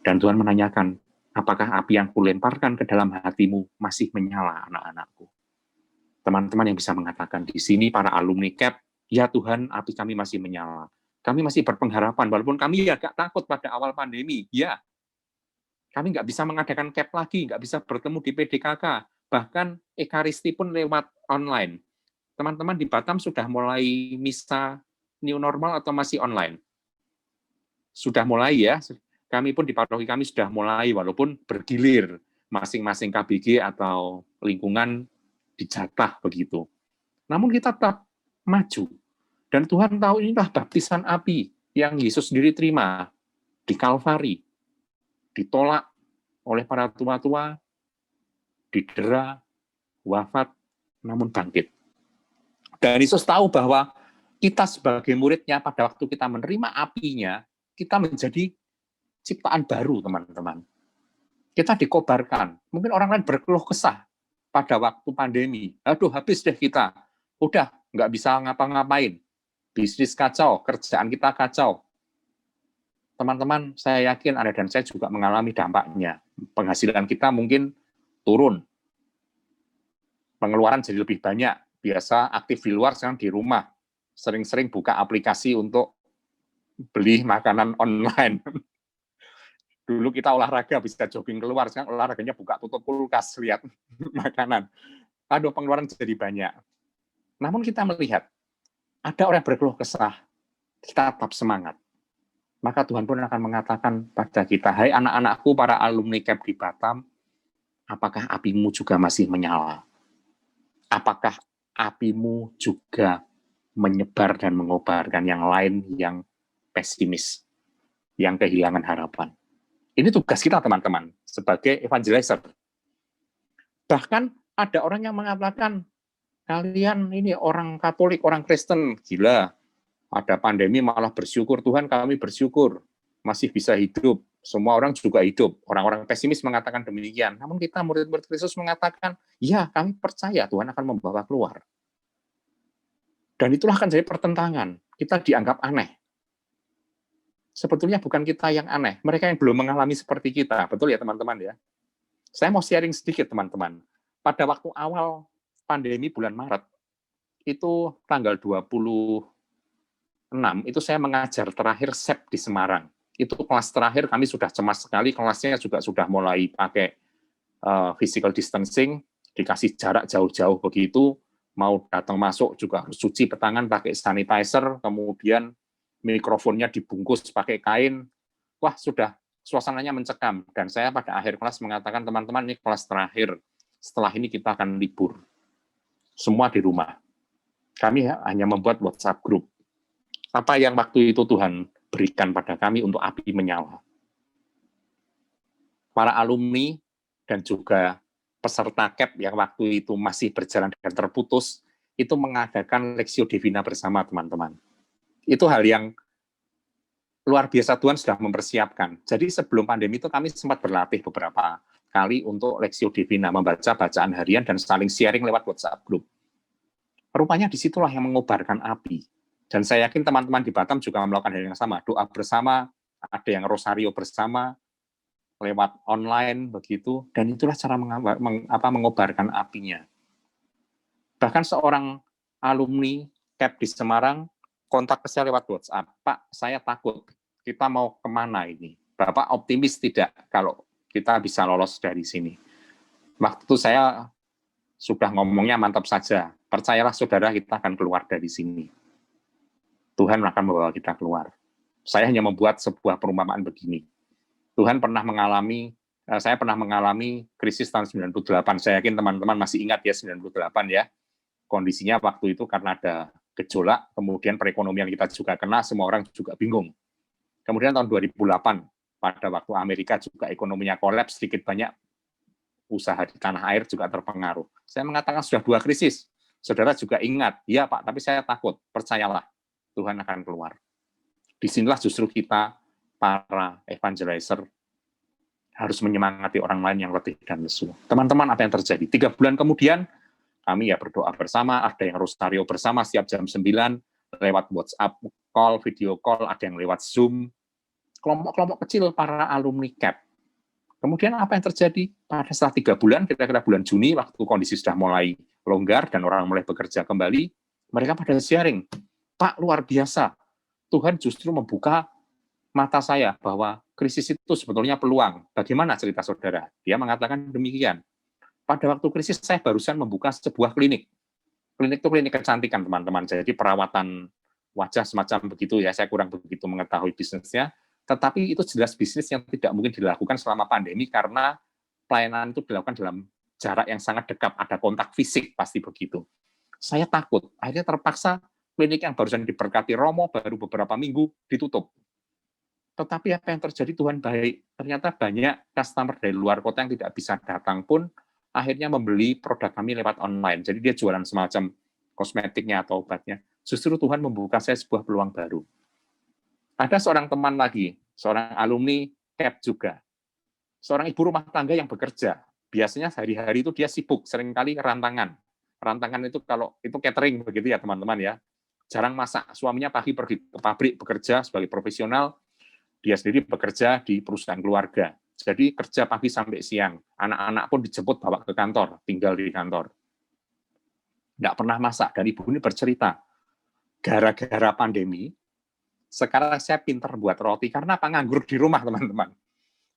Dan Tuhan menanyakan, apakah api yang kulemparkan ke dalam hatimu masih menyala, anak-anakku? Teman-teman yang bisa mengatakan di sini, para alumni CAP, ya Tuhan, api kami masih menyala. Kami masih berpengharapan, walaupun kami agak takut pada awal pandemi. Ya, kami nggak bisa mengadakan CAP lagi, nggak bisa bertemu di PDKK. Bahkan Ekaristi pun lewat online. Teman-teman di Batam sudah mulai misa new normal atau masih online? Sudah mulai ya. Kami pun di paroki kami sudah mulai, walaupun bergilir. Masing-masing KBG atau lingkungan dijatah begitu. Namun kita tetap maju. Dan Tuhan tahu inilah baptisan api yang Yesus sendiri terima di Kalvari. Ditolak oleh para tua-tua, didera, wafat, namun bangkit. Dan Yesus tahu bahwa kita sebagai muridnya pada waktu kita menerima apinya, kita menjadi ciptaan baru, teman-teman. Kita dikobarkan. Mungkin orang lain berkeluh kesah pada waktu pandemi. Aduh, habis deh kita. Udah, nggak bisa ngapa-ngapain. Bisnis kacau, kerjaan kita kacau. Teman-teman, saya yakin Anda dan saya juga mengalami dampaknya. Penghasilan kita mungkin turun. Pengeluaran jadi lebih banyak. Biasa aktif di luar, sekarang di rumah. Sering-sering buka aplikasi untuk beli makanan online. Dulu kita olahraga bisa jogging keluar, sekarang olahraganya buka tutup kulkas, lihat makanan. Aduh, pengeluaran jadi banyak. Namun kita melihat, ada orang yang berkeluh kesah, kita tetap semangat. Maka Tuhan pun akan mengatakan pada kita, hai anak-anakku, para alumni CAP di Batam, apakah apimu juga masih menyala? Apakah apimu juga menyebar dan mengobarkan yang lain yang pesimis, yang kehilangan harapan? Ini tugas kita, teman-teman, sebagai evangelizer. Bahkan ada orang yang mengatakan, kalian ini orang Katolik, orang Kristen, gila. Ada pandemi malah bersyukur, Tuhan kami bersyukur. Masih bisa hidup, semua orang juga hidup. Orang-orang pesimis mengatakan demikian. Namun kita murid-murid Kristus mengatakan, ya kami percaya Tuhan akan membawa keluar. Dan itulah akan jadi pertentangan. Kita dianggap aneh. Sebetulnya bukan kita yang aneh, mereka yang belum mengalami seperti kita. Betul ya teman-teman ya? Saya mau sharing sedikit teman-teman. Pada waktu awal pandemi bulan Maret, itu tanggal 26, itu saya mengajar terakhir SEP di Semarang. Itu kelas terakhir kami sudah cemas sekali, kelasnya juga sudah mulai pakai physical distancing, dikasih jarak jauh-jauh begitu, mau datang masuk juga harus cuci tangan pakai sanitizer, kemudian mikrofonnya dibungkus pakai kain. Wah, sudah suasananya mencekam. Dan saya pada akhir kelas mengatakan, teman-teman, ini kelas terakhir. Setelah ini kita akan libur. Semua di rumah. Kami hanya membuat WhatsApp group. Apa yang waktu itu Tuhan berikan pada kami untuk api menyala. Para alumni dan juga peserta CAP yang waktu itu masih berjalan dan terputus, itu mengadakan Lexio Divina bersama teman-teman. Itu hal yang luar biasa, Tuhan sudah mempersiapkan. Jadi sebelum pandemi itu kami sempat berlatih beberapa kali untuk Lexio Divina, membaca bacaan harian dan saling sharing lewat WhatsApp group. Rupanya disitulah yang mengobarkan api. Dan saya yakin teman-teman di Batam juga melakukan hal yang sama. Doa bersama, ada yang rosario bersama, lewat online, begitu. Dan itulah cara mengobarkan apinya. Bahkan seorang alumni CAP di Semarang, kontak ke saya lewat WhatsApp, Pak, saya takut, kita mau kemana ini? Bapak optimis tidak kalau kita bisa lolos dari sini? Waktu itu saya sudah ngomongnya mantap saja, percayalah saudara, kita akan keluar dari sini. Tuhan akan membawa kita keluar. Saya hanya membuat sebuah perumpamaan begini. Saya pernah mengalami krisis tahun 98, saya yakin teman-teman masih ingat ya 98 ya. Kondisinya waktu itu karena ada gejolak, kemudian perekonomian kita juga kena, semua orang juga bingung. Kemudian tahun 2008, pada waktu Amerika juga ekonominya kolaps, sedikit banyak usaha di tanah air juga terpengaruh. Saya mengatakan sudah 2 krisis. Saudara juga ingat, ya Pak, tapi saya takut, percayalah, Tuhan akan keluar. Disinilah justru kita, para evangelizer, harus menyemangati orang lain yang letih dan lesu. Teman-teman, apa yang terjadi? 3 bulan kemudian, kami ya berdoa bersama, ada yang rosario bersama setiap jam 9, lewat WhatsApp call, video call, ada yang lewat Zoom, kelompok-kelompok kecil para alumni CAP. Kemudian apa yang terjadi? Pada setelah 3 bulan, kira-kira bulan Juni, waktu kondisi sudah mulai longgar dan orang mulai bekerja kembali, mereka pada sharing, Pak, luar biasa, Tuhan justru membuka mata saya bahwa krisis itu sebetulnya peluang. Bagaimana cerita saudara? Dia mengatakan demikian. Pada waktu krisis, saya barusan membuka sebuah klinik. Klinik itu klinik kecantikan, teman-teman. Jadi perawatan wajah semacam begitu ya. Saya kurang begitu mengetahui bisnisnya. Tetapi itu jelas bisnis yang tidak mungkin dilakukan selama pandemi karena pelayanan itu dilakukan dalam jarak yang sangat dekat. Ada kontak fisik, pasti begitu. Saya takut. Akhirnya terpaksa klinik yang barusan diberkati Romo baru beberapa minggu ditutup. Tetapi apa yang terjadi, Tuhan baik. Ternyata banyak customer dari luar kota yang tidak bisa datang pun akhirnya membeli produk kami lewat online. Jadi dia jualan semacam kosmetiknya atau obatnya. Justru Tuhan membuka saya sebuah peluang baru. Ada seorang teman lagi, seorang alumni CAP juga. Seorang ibu rumah tangga yang bekerja, biasanya sehari-hari itu dia sibuk, seringkali rantangan. Rantangan itu kalau itu catering begitu ya teman-teman ya. Jarang masak, suaminya pagi pergi ke pabrik bekerja sebagai profesional, dia sendiri bekerja di perusahaan keluarga. Jadi kerja pagi sampai siang, anak-anak pun dijemput bawa ke kantor, tinggal di kantor. Nggak pernah masak, dan ibu ini bercerita, gara-gara pandemi, sekarang saya pinter buat roti, karena apa? Nganggur di rumah teman-teman.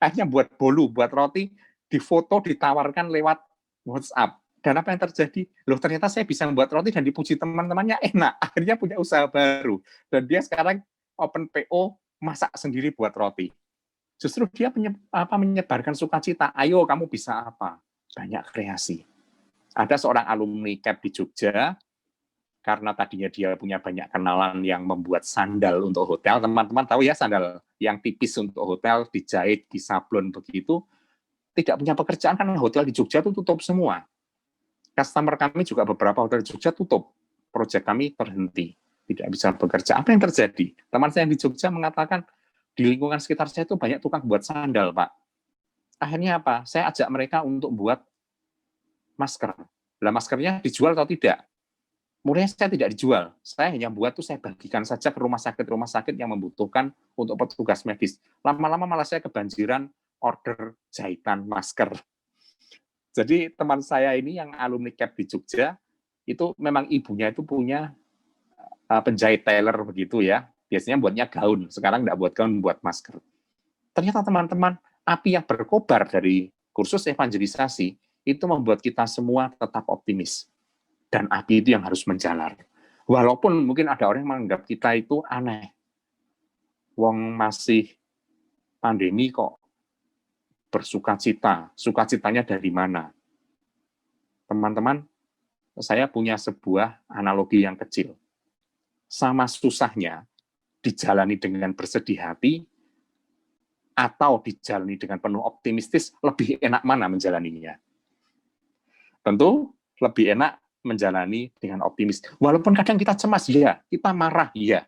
Akhirnya buat bolu, buat roti, difoto, ditawarkan lewat WhatsApp. Dan apa yang terjadi? Loh, ternyata saya bisa membuat roti dan dipuji teman-temannya enak. Akhirnya punya usaha baru. Dan dia sekarang open PO, masak sendiri buat roti. Justru dia menyebarkan sukacita. Ayo, kamu bisa apa? Banyak kreasi. Ada seorang alumni CAP di Jogja, karena tadinya dia punya banyak kenalan yang membuat sandal untuk hotel. Teman-teman tahu ya, sandal yang tipis untuk hotel, dijahit, disablon begitu. Tidak punya pekerjaan, karena hotel di Jogja itu tutup semua. Customer kami juga beberapa hotel di Jogja tutup. Proyek kami terhenti. Tidak bisa bekerja. Apa yang terjadi? Teman saya yang di Jogja mengatakan, di lingkungan sekitar saya itu banyak tukang buat sandal, Pak. Akhirnya apa? Saya ajak mereka untuk buat masker. Lah maskernya dijual atau tidak? Murahnya saya tidak dijual. Saya hanya buat tuh saya bagikan saja ke rumah sakit yang membutuhkan untuk petugas medis. Lama-lama malah saya kebanjiran order jahitan masker. Jadi teman saya ini yang alumni CAP di Jogja, itu memang ibunya itu punya penjahit tailor begitu ya. Biasanya buatnya gaun, sekarang nggak buat gaun, buat masker. Ternyata teman-teman, api yang berkobar dari kursus evangelisasi, itu membuat kita semua tetap optimis. Dan api itu yang harus menjalar. Walaupun mungkin ada orang yang menganggap kita itu aneh. Wong masih pandemi kok bersukacita. Sukacitanya dari mana? Teman-teman, saya punya sebuah analogi yang kecil. Sama susahnya dijalani dengan bersedih hati atau dijalani dengan penuh optimistis, lebih enak mana menjalaninya? Tentu lebih enak menjalani dengan optimis. Walaupun kadang kita cemas, ya, kita marah, ya.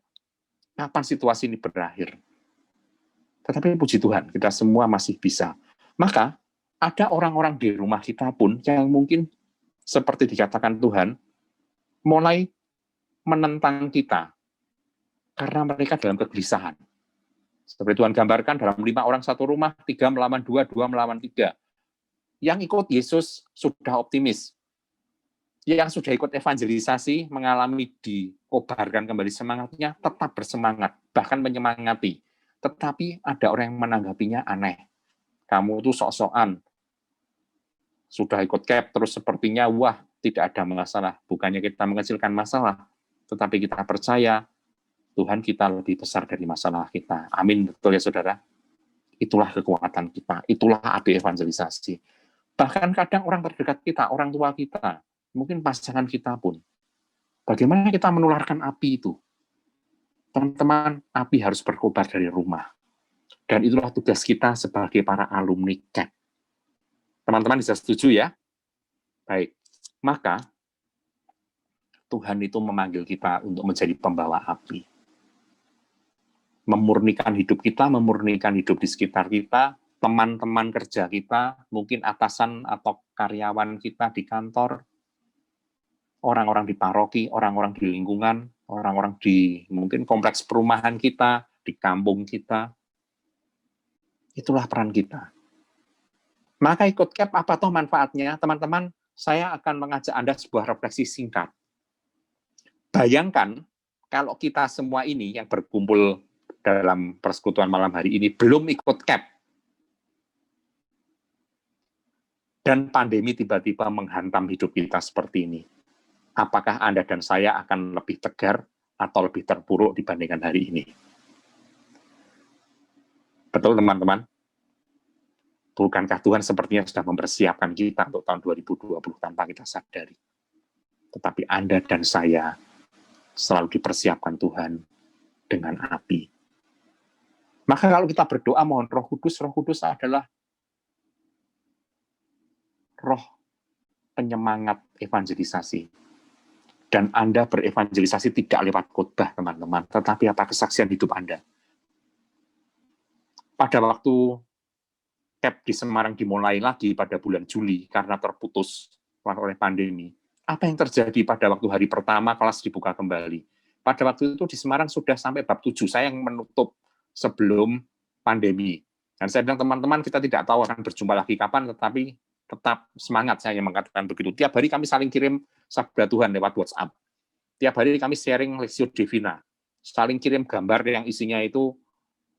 Kapan situasi ini berakhir? Tetapi puji Tuhan, kita semua masih bisa. Maka, ada orang-orang di rumah kita pun yang mungkin seperti dikatakan Tuhan, mulai menentang kita karena mereka dalam kegelisahan. Seperti Tuhan gambarkan, dalam 5 orang satu rumah, 3 melawan 2, 2 melawan 3. Yang ikut Yesus sudah optimis. Yang sudah ikut evangelisasi, mengalami dikobarkan kembali semangatnya, tetap bersemangat, bahkan menyemangati. Tetapi ada orang yang menanggapinya aneh. Kamu tuh sok-sokan. Sudah ikut CAP, terus sepertinya, wah, tidak ada masalah. Bukannya kita mengecilkan masalah, tetapi kita percaya Tuhan kita lebih besar dari masalah kita. Amin, betul ya saudara? Itulah kekuatan kita, itulah api evangelisasi. Bahkan kadang orang terdekat kita, orang tua kita, mungkin pasangan kita pun. Bagaimana kita menularkan api itu? Teman-teman, api harus berkobar dari rumah. Dan itulah tugas kita sebagai para alumni CAP. Teman-teman bisa setuju ya? Baik, maka Tuhan itu memanggil kita untuk menjadi pembawa api. Memurnikan hidup kita, memurnikan hidup di sekitar kita, teman-teman kerja kita, mungkin atasan atau karyawan kita di kantor, orang-orang di paroki, orang-orang di lingkungan, orang-orang di mungkin kompleks perumahan kita, di kampung kita. Itulah peran kita. Maka ikut CAP apa toh manfaatnya? Teman-teman, saya akan mengajak Anda sebuah refleksi singkat. Bayangkan kalau kita semua ini yang berkumpul dalam persekutuan malam hari ini belum ikut CAP. Dan pandemi tiba-tiba menghantam hidup kita seperti ini. Apakah Anda dan saya akan lebih tegar atau lebih terpuruk dibandingkan hari ini? Betul teman-teman? Bukankah Tuhan sepertinya sudah mempersiapkan kita untuk tahun 2020 tanpa kita sadari? Tetapi Anda dan saya selalu dipersiapkan Tuhan dengan api. Maka kalau kita berdoa mohon Roh Kudus adalah roh penyemangat evangelisasi. Dan Anda berevangelisasi tidak lewat khotbah, teman-teman, tetapi apa kesaksian hidup Anda. pada waktu CAP di Semarang dimulai lagi pada bulan Juli karena terputus oleh pandemi. Apa yang terjadi pada waktu hari pertama kelas dibuka kembali? Pada waktu itu di Semarang sudah sampai bab 7, saya yang menutup sebelum pandemi. Dan saya bilang, teman-teman, kita tidak tahu akan berjumpa lagi kapan, tetapi tetap semangat, saya mengatakan begitu. Tiap hari kami saling kirim sabda Tuhan lewat WhatsApp. Tiap hari kami sharing Lexio Divina. Saling kirim gambar yang isinya itu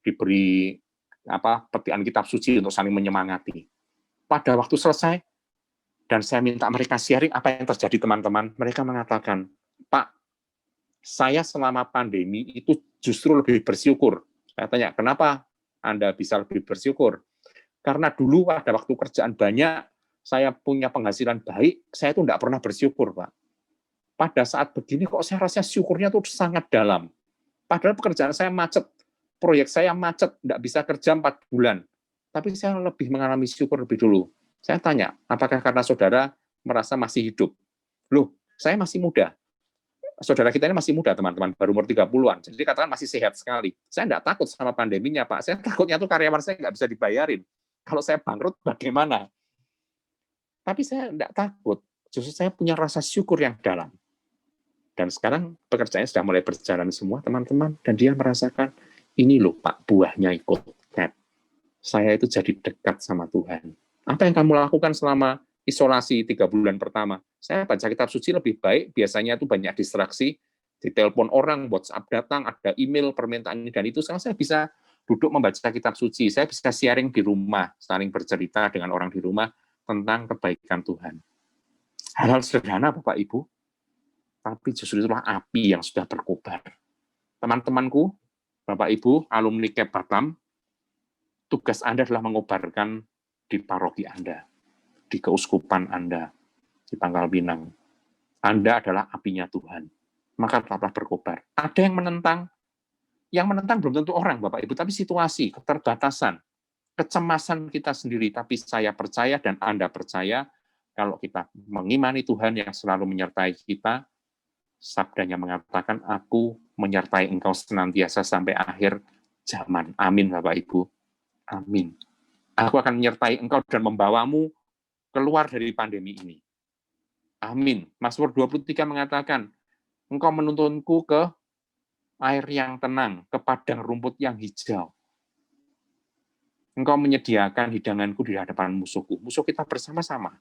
diberi petikan kitab suci untuk saling menyemangati. Pada waktu selesai, dan saya minta mereka sharing apa yang terjadi, teman-teman, mereka mengatakan, Pak, saya selama pandemi itu justru lebih bersyukur. Saya tanya, kenapa Anda bisa lebih bersyukur? Karena dulu pada waktu kerjaan banyak, saya punya penghasilan baik, saya itu tidak pernah bersyukur, Pak. Pada saat begini kok saya rasa syukurnya itu sangat dalam. Padahal pekerjaan saya macet, proyek saya macet, tidak bisa kerja 4 bulan. Tapi saya lebih mengalami syukur lebih dulu. Saya tanya, apakah karena saudara merasa masih hidup? Loh, saya masih muda. Saudara kita ini masih muda, teman-teman, baru umur 30-an. Jadi katakan masih sehat sekali. Saya tidak takut sama pandeminya, Pak. Saya takutnya tuh karyawan saya nggak bisa dibayarin. Kalau saya bangkrut, bagaimana? Tapi saya tidak takut. Justru saya punya rasa syukur yang dalam. Dan sekarang pekerjaannya sudah mulai berjalan semua, teman-teman. Dan dia merasakan, ini loh, Pak, buahnya ikut CAP. Saya itu jadi dekat sama Tuhan. Apa yang kamu lakukan selama isolasi 3 bulan pertama? Saya baca kitab suci lebih baik, biasanya itu banyak distraksi, ditelepon orang, WhatsApp datang, ada email, permintaan ini dan itu. Sekarang saya bisa duduk membaca kitab suci, saya bisa sharing di rumah, saling bercerita dengan orang di rumah tentang kebaikan Tuhan. Hal-hal sederhana, Bapak Ibu, tapi justru itulah api yang sudah berkobar. Teman-temanku, Bapak Ibu, alumni CAP Batam, tugas Anda adalah mengobarkan di paroki Anda, di keuskupan Anda, di Pangkal Pinang. Anda adalah apinya Tuhan. Maka tetaplah berkobar. Ada yang menentang belum tentu orang, Bapak Ibu, tapi situasi, keterbatasan, kecemasan kita sendiri. Tapi saya percaya dan Anda percaya, kalau kita mengimani Tuhan yang selalu menyertai kita, sabdanya mengatakan, aku menyertai engkau senantiasa sampai akhir zaman. Amin, Bapak Ibu. Amin. Aku akan menyertai engkau dan membawamu keluar dari pandemi ini. Amin. Mazmur 23 mengatakan, engkau menuntunku ke air yang tenang, ke padang rumput yang hijau. Engkau menyediakan hidanganku di hadapan musuhku. Musuh kita bersama-sama.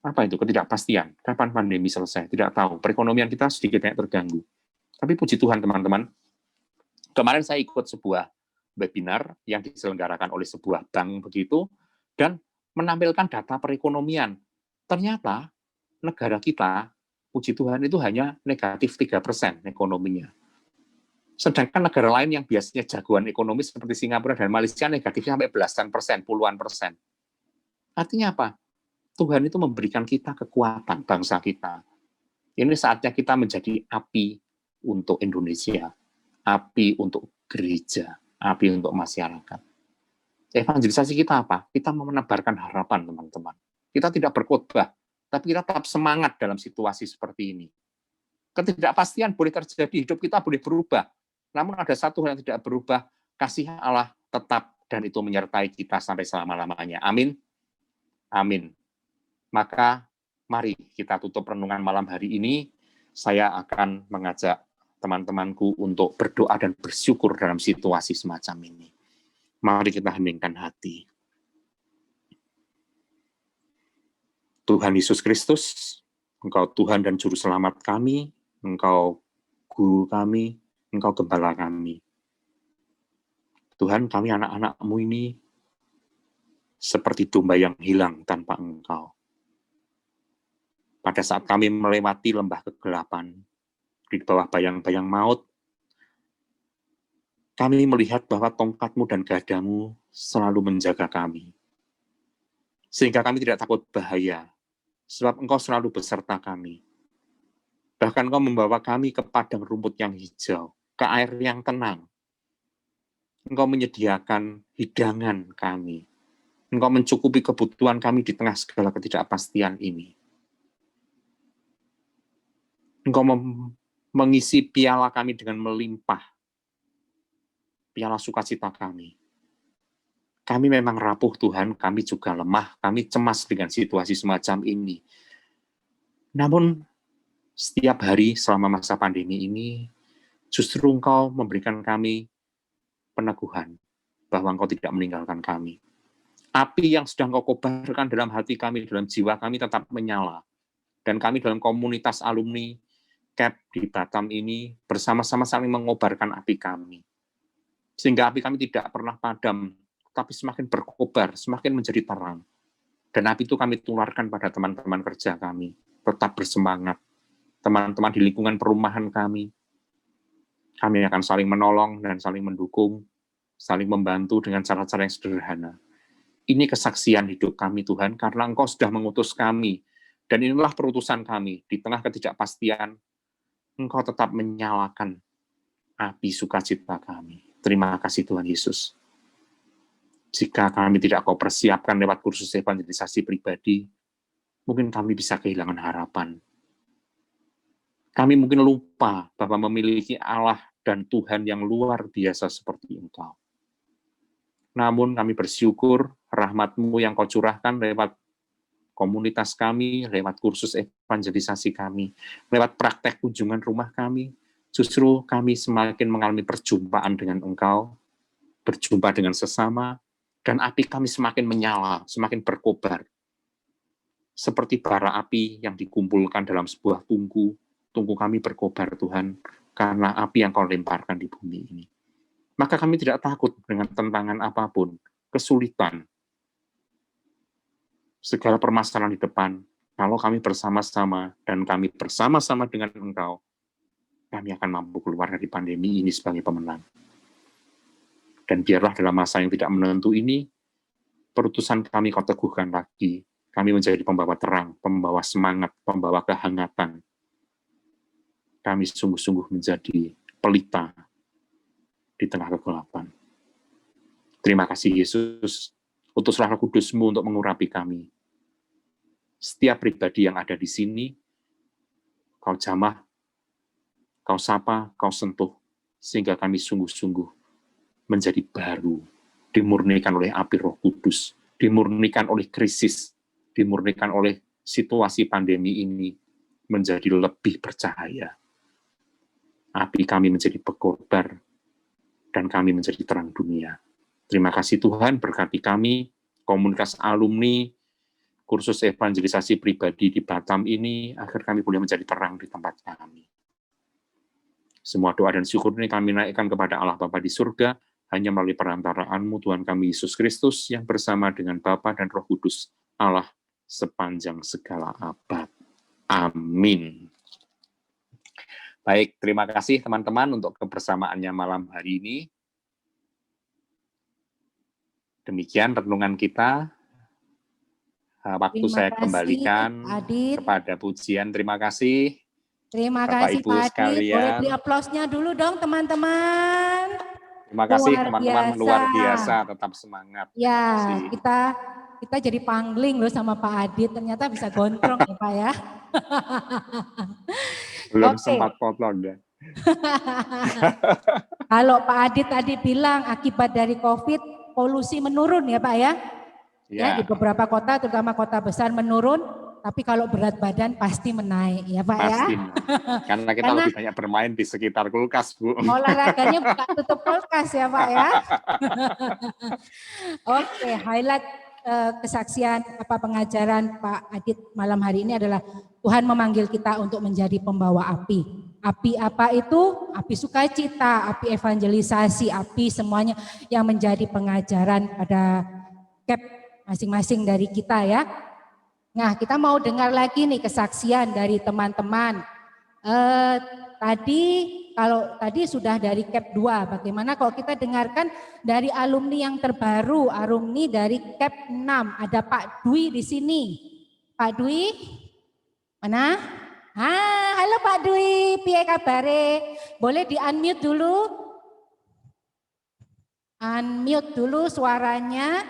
Apa itu? Ketidakpastian. Kapan pandemi selesai? Tidak tahu. Perekonomian kita sedikit banyak terganggu. Tapi puji Tuhan, teman-teman. Kemarin saya ikut sebuah webinar yang diselenggarakan oleh sebuah bank begitu, dan menampilkan data perekonomian. Ternyata negara kita, puji Tuhan, itu hanya negatif 3% ekonominya. Sedangkan negara lain yang biasanya jagoan ekonomi seperti Singapura dan Malaysia negatifnya sampai belasan persen, puluhan persen. Artinya apa? Tuhan itu memberikan kita kekuatan, bangsa kita. Ini saatnya kita menjadi api untuk Indonesia, api untuk gereja, api untuk masyarakat. Evangelisasi kita apa? Kita mau menebarkan harapan, teman-teman. Kita tidak berkhotbah, tapi kita tetap semangat dalam situasi seperti ini. Ketidakpastian boleh terjadi, hidup kita boleh berubah. Namun ada satu hal yang tidak berubah, kasih Allah tetap, dan itu menyertai kita sampai selama-lamanya. Amin. Amin. Maka mari kita tutup renungan malam hari ini. Saya akan mengajak teman-temanku untuk berdoa dan bersyukur dalam situasi semacam ini. Mari kita heningkan hati. Tuhan Yesus Kristus, Engkau Tuhan dan Juru Selamat kami, Engkau Guru kami, Engkau Gembala kami. Tuhan, kami anak-anak-Mu ini seperti domba yang hilang tanpa Engkau. Pada saat kami melewati lembah kegelapan, di bawah bayang-bayang maut, kami melihat bahwa tongkat-Mu dan gadamu selalu menjaga kami. Sehingga kami tidak takut bahaya, sebab Engkau selalu beserta kami. Bahkan Engkau membawa kami ke padang rumput yang hijau, ke air yang tenang. Engkau menyediakan hidangan kami. Engkau mencukupi kebutuhan kami di tengah segala ketidakpastian ini. Engkau mengisi piala kami dengan melimpah. piala sukacita kami. Kami memang rapuh Tuhan, kami juga lemah, kami cemas dengan situasi semacam ini. Namun setiap hari selama masa pandemi ini, justru Engkau memberikan kami peneguhan bahwa Engkau tidak meninggalkan kami. Api yang sudah Engkau kobarkan dalam hati kami, dalam jiwa kami tetap menyala. Dan kami dalam komunitas alumni CAP di Batam ini bersama-sama saling mengobarkan api kami. Sehingga api kami tidak pernah padam, tapi semakin berkobar, semakin menjadi terang. Dan api itu kami tularkan pada teman-teman kerja kami. Tetap bersemangat. Teman-teman di lingkungan perumahan kami. Kami akan saling menolong dan saling mendukung, saling membantu dengan cara-cara yang sederhana. Ini kesaksian hidup kami Tuhan, karena Engkau sudah mengutus kami. Dan inilah perutusan kami. Di tengah ketidakpastian, Engkau tetap menyalakan api sukacita kami. Terima kasih Tuhan Yesus. Jika kami tidak Kau persiapkan lewat kursus evangelisasi pribadi, mungkin kami bisa kehilangan harapan. Kami mungkin lupa bahwa memiliki Allah dan Tuhan yang luar biasa seperti Engkau. Namun kami bersyukur rahmat-Mu yang Kau curahkan lewat komunitas kami, lewat kursus evangelisasi kami, lewat praktek kunjungan rumah kami, justru kami semakin mengalami perjumpaan dengan Engkau, berjumpa dengan sesama, dan api kami semakin menyala, semakin berkobar. Seperti bara api yang dikumpulkan dalam sebuah tungku kami berkobar Tuhan, karena api yang Kau lemparkan di bumi ini. Maka kami tidak takut dengan tantangan apapun, kesulitan, segala permasalahan di depan. Kalau kami bersama-sama dan kami bersama-sama dengan Engkau, kami akan mampu keluar dari pandemi ini sebagai pemenang. Dan biarlah dalam masa yang tidak menentu ini, perutusan kami Kau teguhkan lagi. Kami menjadi pembawa terang, pembawa semangat, pembawa kehangatan. Kami sungguh-sungguh menjadi pelita di tengah kegelapan. Terima kasih Yesus, utuslah Roh Kudus-Mu untuk mengurapi kami. Setiap pribadi yang ada di sini, Kau jamah, Kau sapa, Kau sentuh, sehingga kami sungguh-sungguh menjadi baru, dimurnikan oleh api Roh Kudus, dimurnikan oleh krisis, dimurnikan oleh situasi pandemi ini, menjadi lebih bercahaya. Api kami menjadi berkobar, dan kami menjadi terang dunia. Terima kasih Tuhan, berkati kami, komunitas alumni, kursus evangelisasi pribadi di Batam ini, agar kami boleh menjadi terang di tempat kami. Semua doa dan syukur ini kami naikkan kepada Allah Bapa di surga, hanya melalui perantaraanmu Tuhan kami Yesus Kristus yang bersama dengan Bapa dan Roh Kudus Allah sepanjang segala abad. Amin. Baik, terima kasih teman-teman untuk kebersamaannya malam hari ini. Demikian renungan kita. Waktu saya kembalikan kepada pujian. Terima kasih. Terima Bapak, kasih Ibu Pak Adit. sekalian. Boleh beri aplausnya dulu dong teman-teman. Terima kasih Luar teman-teman, biasa. luar biasa, tetap semangat. Ya, kita jadi pangling loh sama Pak Adit, ternyata bisa gondrong ya Pak ya. Belum Oke. sempat potong ya. Kalau Pak Adit tadi bilang akibat dari COVID, polusi menurun ya Pak ya. Ya, di beberapa kota, terutama kota besar menurun. Tapi kalau berat badan pasti menaik ya Pak Pasti. ya. Karena kita lebih banyak bermain di sekitar kulkas Bu. Olahraganya buka tutup kulkas ya Pak ya. Oke, highlight kesaksian pengajaran Pak Adit malam hari ini adalah Tuhan memanggil kita untuk menjadi pembawa api. Api apa itu? Api sukacita, api evangelisasi, api semuanya yang menjadi pengajaran pada CAP masing-masing dari kita ya. Nah, kita mau dengar lagi nih kesaksian dari teman-teman. Tadi sudah dari CAP 2, bagaimana kalau kita dengarkan dari alumni yang terbaru, alumni dari CAP 6. Ada Pak Dwi di sini. Pak Dwi, mana? Halo Pak Dwi, piye kabare? Boleh di-unmute dulu? Unmute dulu suaranya.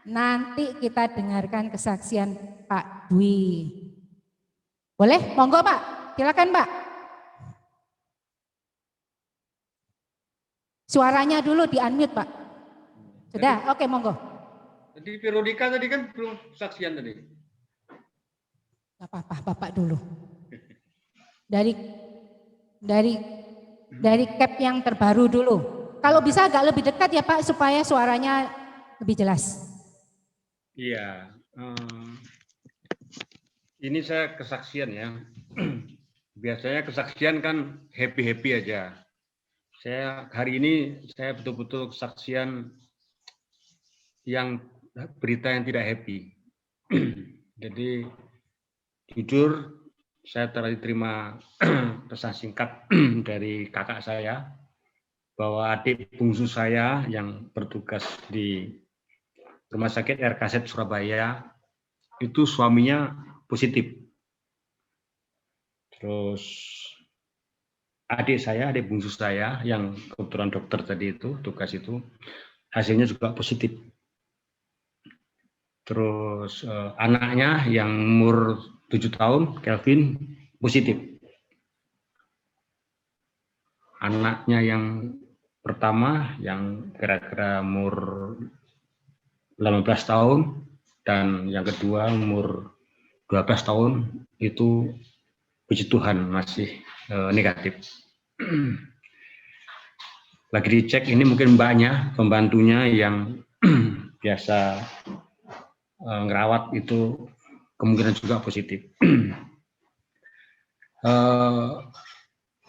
Nanti kita dengarkan kesaksian Pak Dwi. Boleh? Monggo Pak, silakan Pak. Suaranya dulu di-unmute, Pak. Sudah? Oke, monggo. Tadi Veronica tadi kan belum kesaksian tadi. Gak apa-apa, Bapak dulu. Dari cap yang terbaru dulu. Kalau bisa agak lebih dekat ya Pak, supaya suaranya lebih jelas. Iya. Ini saya kesaksian ya. Biasanya kesaksian kan happy-happy aja. Saya hari ini saya betul-betul kesaksian yang berita yang tidak happy. Jadi jujur saya tadi terima pesan singkat dari kakak saya bahwa adik bungsu saya yang bertugas di Rumah Sakit RKZ Surabaya itu suaminya positif. Terus adik bungsu saya yang kebetulan dokter tadi itu, tugas itu, hasilnya juga positif. Terus anaknya yang umur 7 tahun, Kelvin, positif. Anaknya yang pertama, yang kira-kira umur 18 tahun, dan yang kedua umur 12 tahun, itu puji Tuhan masih negatif. Lagi dicek, ini mungkin mbaknya, pembantunya yang biasa ngerawat itu kemungkinan juga positif.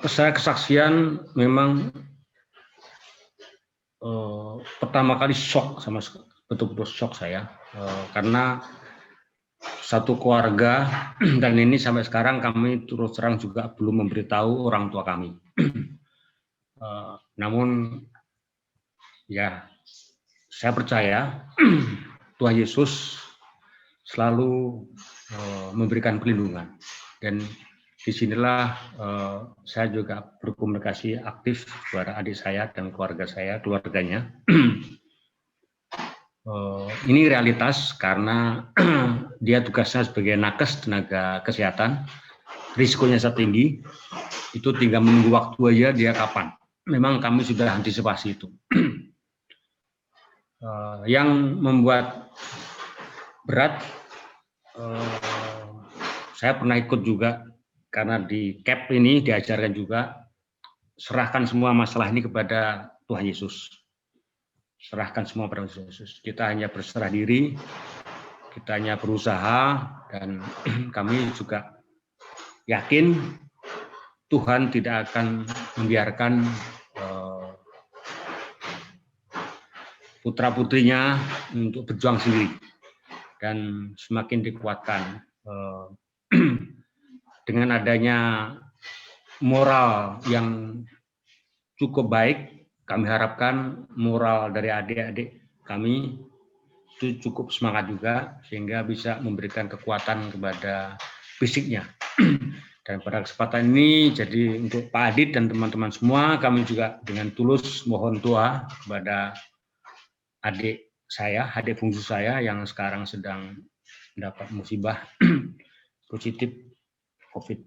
Saya kesaksian memang pertama kali shock, betul-betul shock saya, karena satu keluarga, dan ini sampai sekarang kami terus terang juga belum memberitahu orang tua kami. Namun ya saya percaya Tuhan Yesus selalu memberikan perlindungan, dan disinilah saya juga berkomunikasi aktif kepada adik saya dan keluarganya. Ini realitas karena dia tugasnya sebagai nakes tenaga kesehatan, risikonya sangat tinggi, itu tinggal menunggu waktu aja dia kapan. Memang kami sudah antisipasi itu. Yang membuat berat, saya pernah ikut juga karena di CAP ini diajarkan juga serahkan semua masalah ini kepada Tuhan Yesus. Serahkan semua pada Tuhan Yesus. Kita hanya berserah diri, kita hanya berusaha, dan kami juga yakin Tuhan tidak akan membiarkan putra-putrinya untuk berjuang sendiri, dan semakin dikuatkan dengan adanya moral yang cukup baik. Kami harapkan moral dari adik-adik kami itu cukup semangat juga, sehingga bisa memberikan kekuatan kepada fisiknya. Dan pada kesempatan ini, jadi untuk Pak Adit dan teman-teman semua, kami juga dengan tulus mohon doa kepada adik bungsu saya yang sekarang sedang mendapat musibah positif COVID.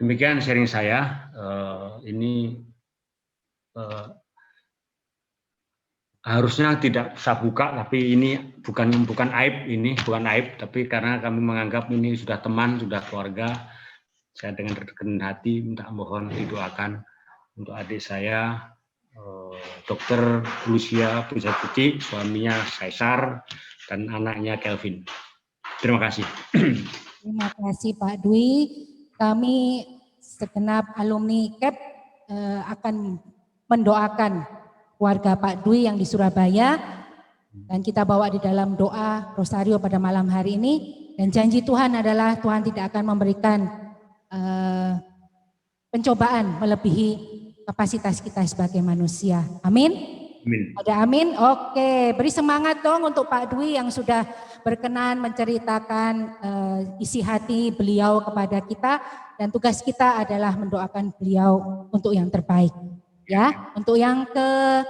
Demikian sharing saya. Ini harusnya tidak saya buka, tapi ini bukan aib, tapi karena kami menganggap ini sudah teman, sudah keluarga, saya dengan berkenan hati minta mohon didoakan untuk adik saya, Dr. Lucia Puji, suaminya Kaisar, dan anaknya Kelvin. Terima kasih. Terima kasih Pak Dwi. Kami segenap alumni CAP akan mendoakan keluarga Pak Dwi yang di Surabaya, dan kita bawa di dalam doa rosario pada malam hari ini. Dan janji Tuhan adalah Tuhan tidak akan memberikan pencobaan melebihi kapasitas kita sebagai manusia. Amin. Amin. Ada amin? Oke, beri semangat dong untuk Pak Dwi yang sudah berkenan menceritakan isi hati beliau kepada kita, dan tugas kita adalah mendoakan beliau untuk yang terbaik. Ya, untuk yang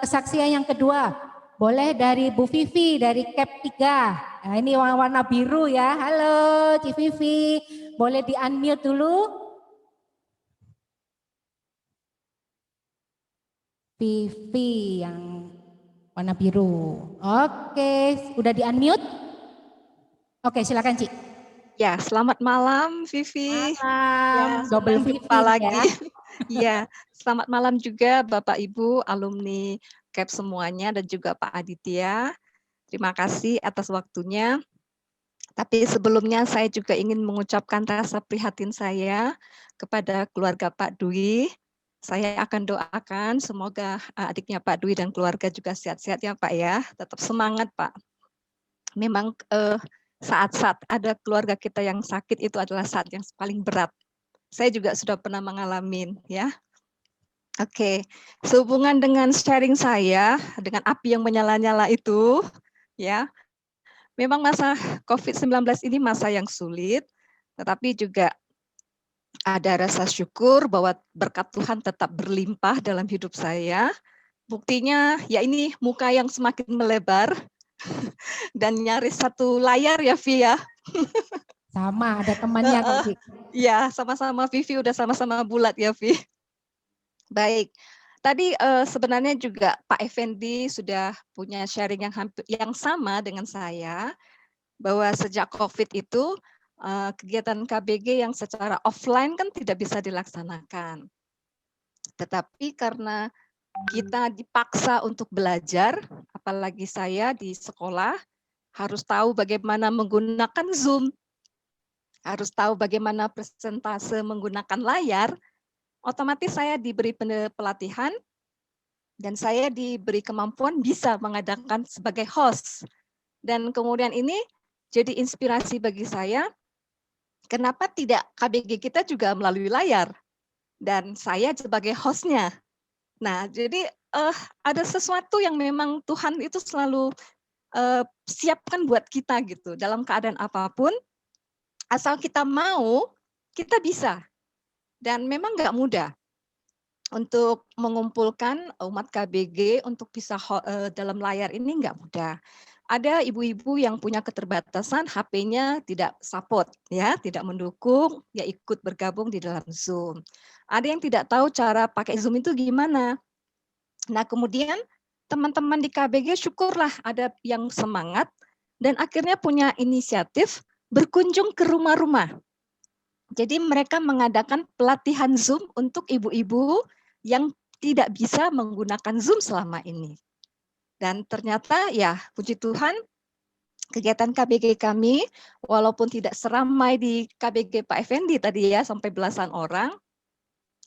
kesaksian yang kedua, boleh dari Bu Vivi dari CAP 3. Nah, ini warna biru ya. Halo Ci Vivi, boleh di-unmute dulu. Vivi yang warna biru. Oke, udah di-unmute? Oke, silakan Ci. Ya, selamat malam Vivi. Malam, double Senang Vivi jumpa lagi. ya. Iya, selamat malam juga Bapak Ibu alumni KEP semuanya dan juga Pak Aditya. Terima kasih atas waktunya. Tapi sebelumnya saya juga ingin mengucapkan rasa prihatin saya kepada keluarga Pak Dwi. Saya akan doakan semoga adiknya Pak Dwi dan keluarga juga sehat-sehat ya Pak ya. Tetap semangat Pak. Memang saat-saat ada keluarga kita yang sakit itu adalah saat yang paling berat. Saya juga sudah pernah mengalami ya. Oke, sehubungan dengan sharing saya dengan api yang menyala-nyala itu ya. Memang masa COVID-19 ini masa yang sulit, tetapi juga ada rasa syukur bahwa berkat Tuhan tetap berlimpah dalam hidup saya. Buktinya ya ini muka yang semakin melebar dan nyaris satu layar ya Via. Sama, ada temannya kok Ci. Ya, sama-sama Vivi udah sama-sama bulat ya Vi. Baik. Tadi sebenarnya juga Pak Effendi sudah punya sharing yang sama dengan saya, bahwa sejak COVID itu kegiatan KBG yang secara offline kan tidak bisa dilaksanakan. Tetapi karena kita dipaksa untuk belajar, apalagi saya di sekolah, harus tahu bagaimana menggunakan Zoom, harus tahu bagaimana presentase menggunakan layar, otomatis saya diberi pelatihan dan saya diberi kemampuan bisa mengadakan sebagai host. Dan kemudian ini jadi inspirasi bagi saya, kenapa tidak KBG kita juga melalui layar? Dan saya sebagai hostnya. Nah, jadi ada sesuatu yang memang Tuhan itu selalu siapkan buat kita gitu. Dalam keadaan apapun, asal kita mau, kita bisa. Dan memang nggak mudah untuk mengumpulkan umat KBG untuk bisa dalam layar ini nggak mudah. Ada ibu-ibu yang punya keterbatasan, HP-nya tidak support, ya, tidak mendukung, ya ikut bergabung di dalam Zoom. Ada yang tidak tahu cara pakai Zoom itu gimana. Nah, kemudian teman-teman di KBG syukurlah ada yang semangat dan akhirnya punya inisiatif berkunjung ke rumah-rumah. Jadi mereka mengadakan pelatihan Zoom untuk ibu-ibu yang tidak bisa menggunakan Zoom selama ini. Dan ternyata ya puji Tuhan kegiatan KBG kami walaupun tidak seramai di KBG Pak Effendi tadi ya sampai belasan orang,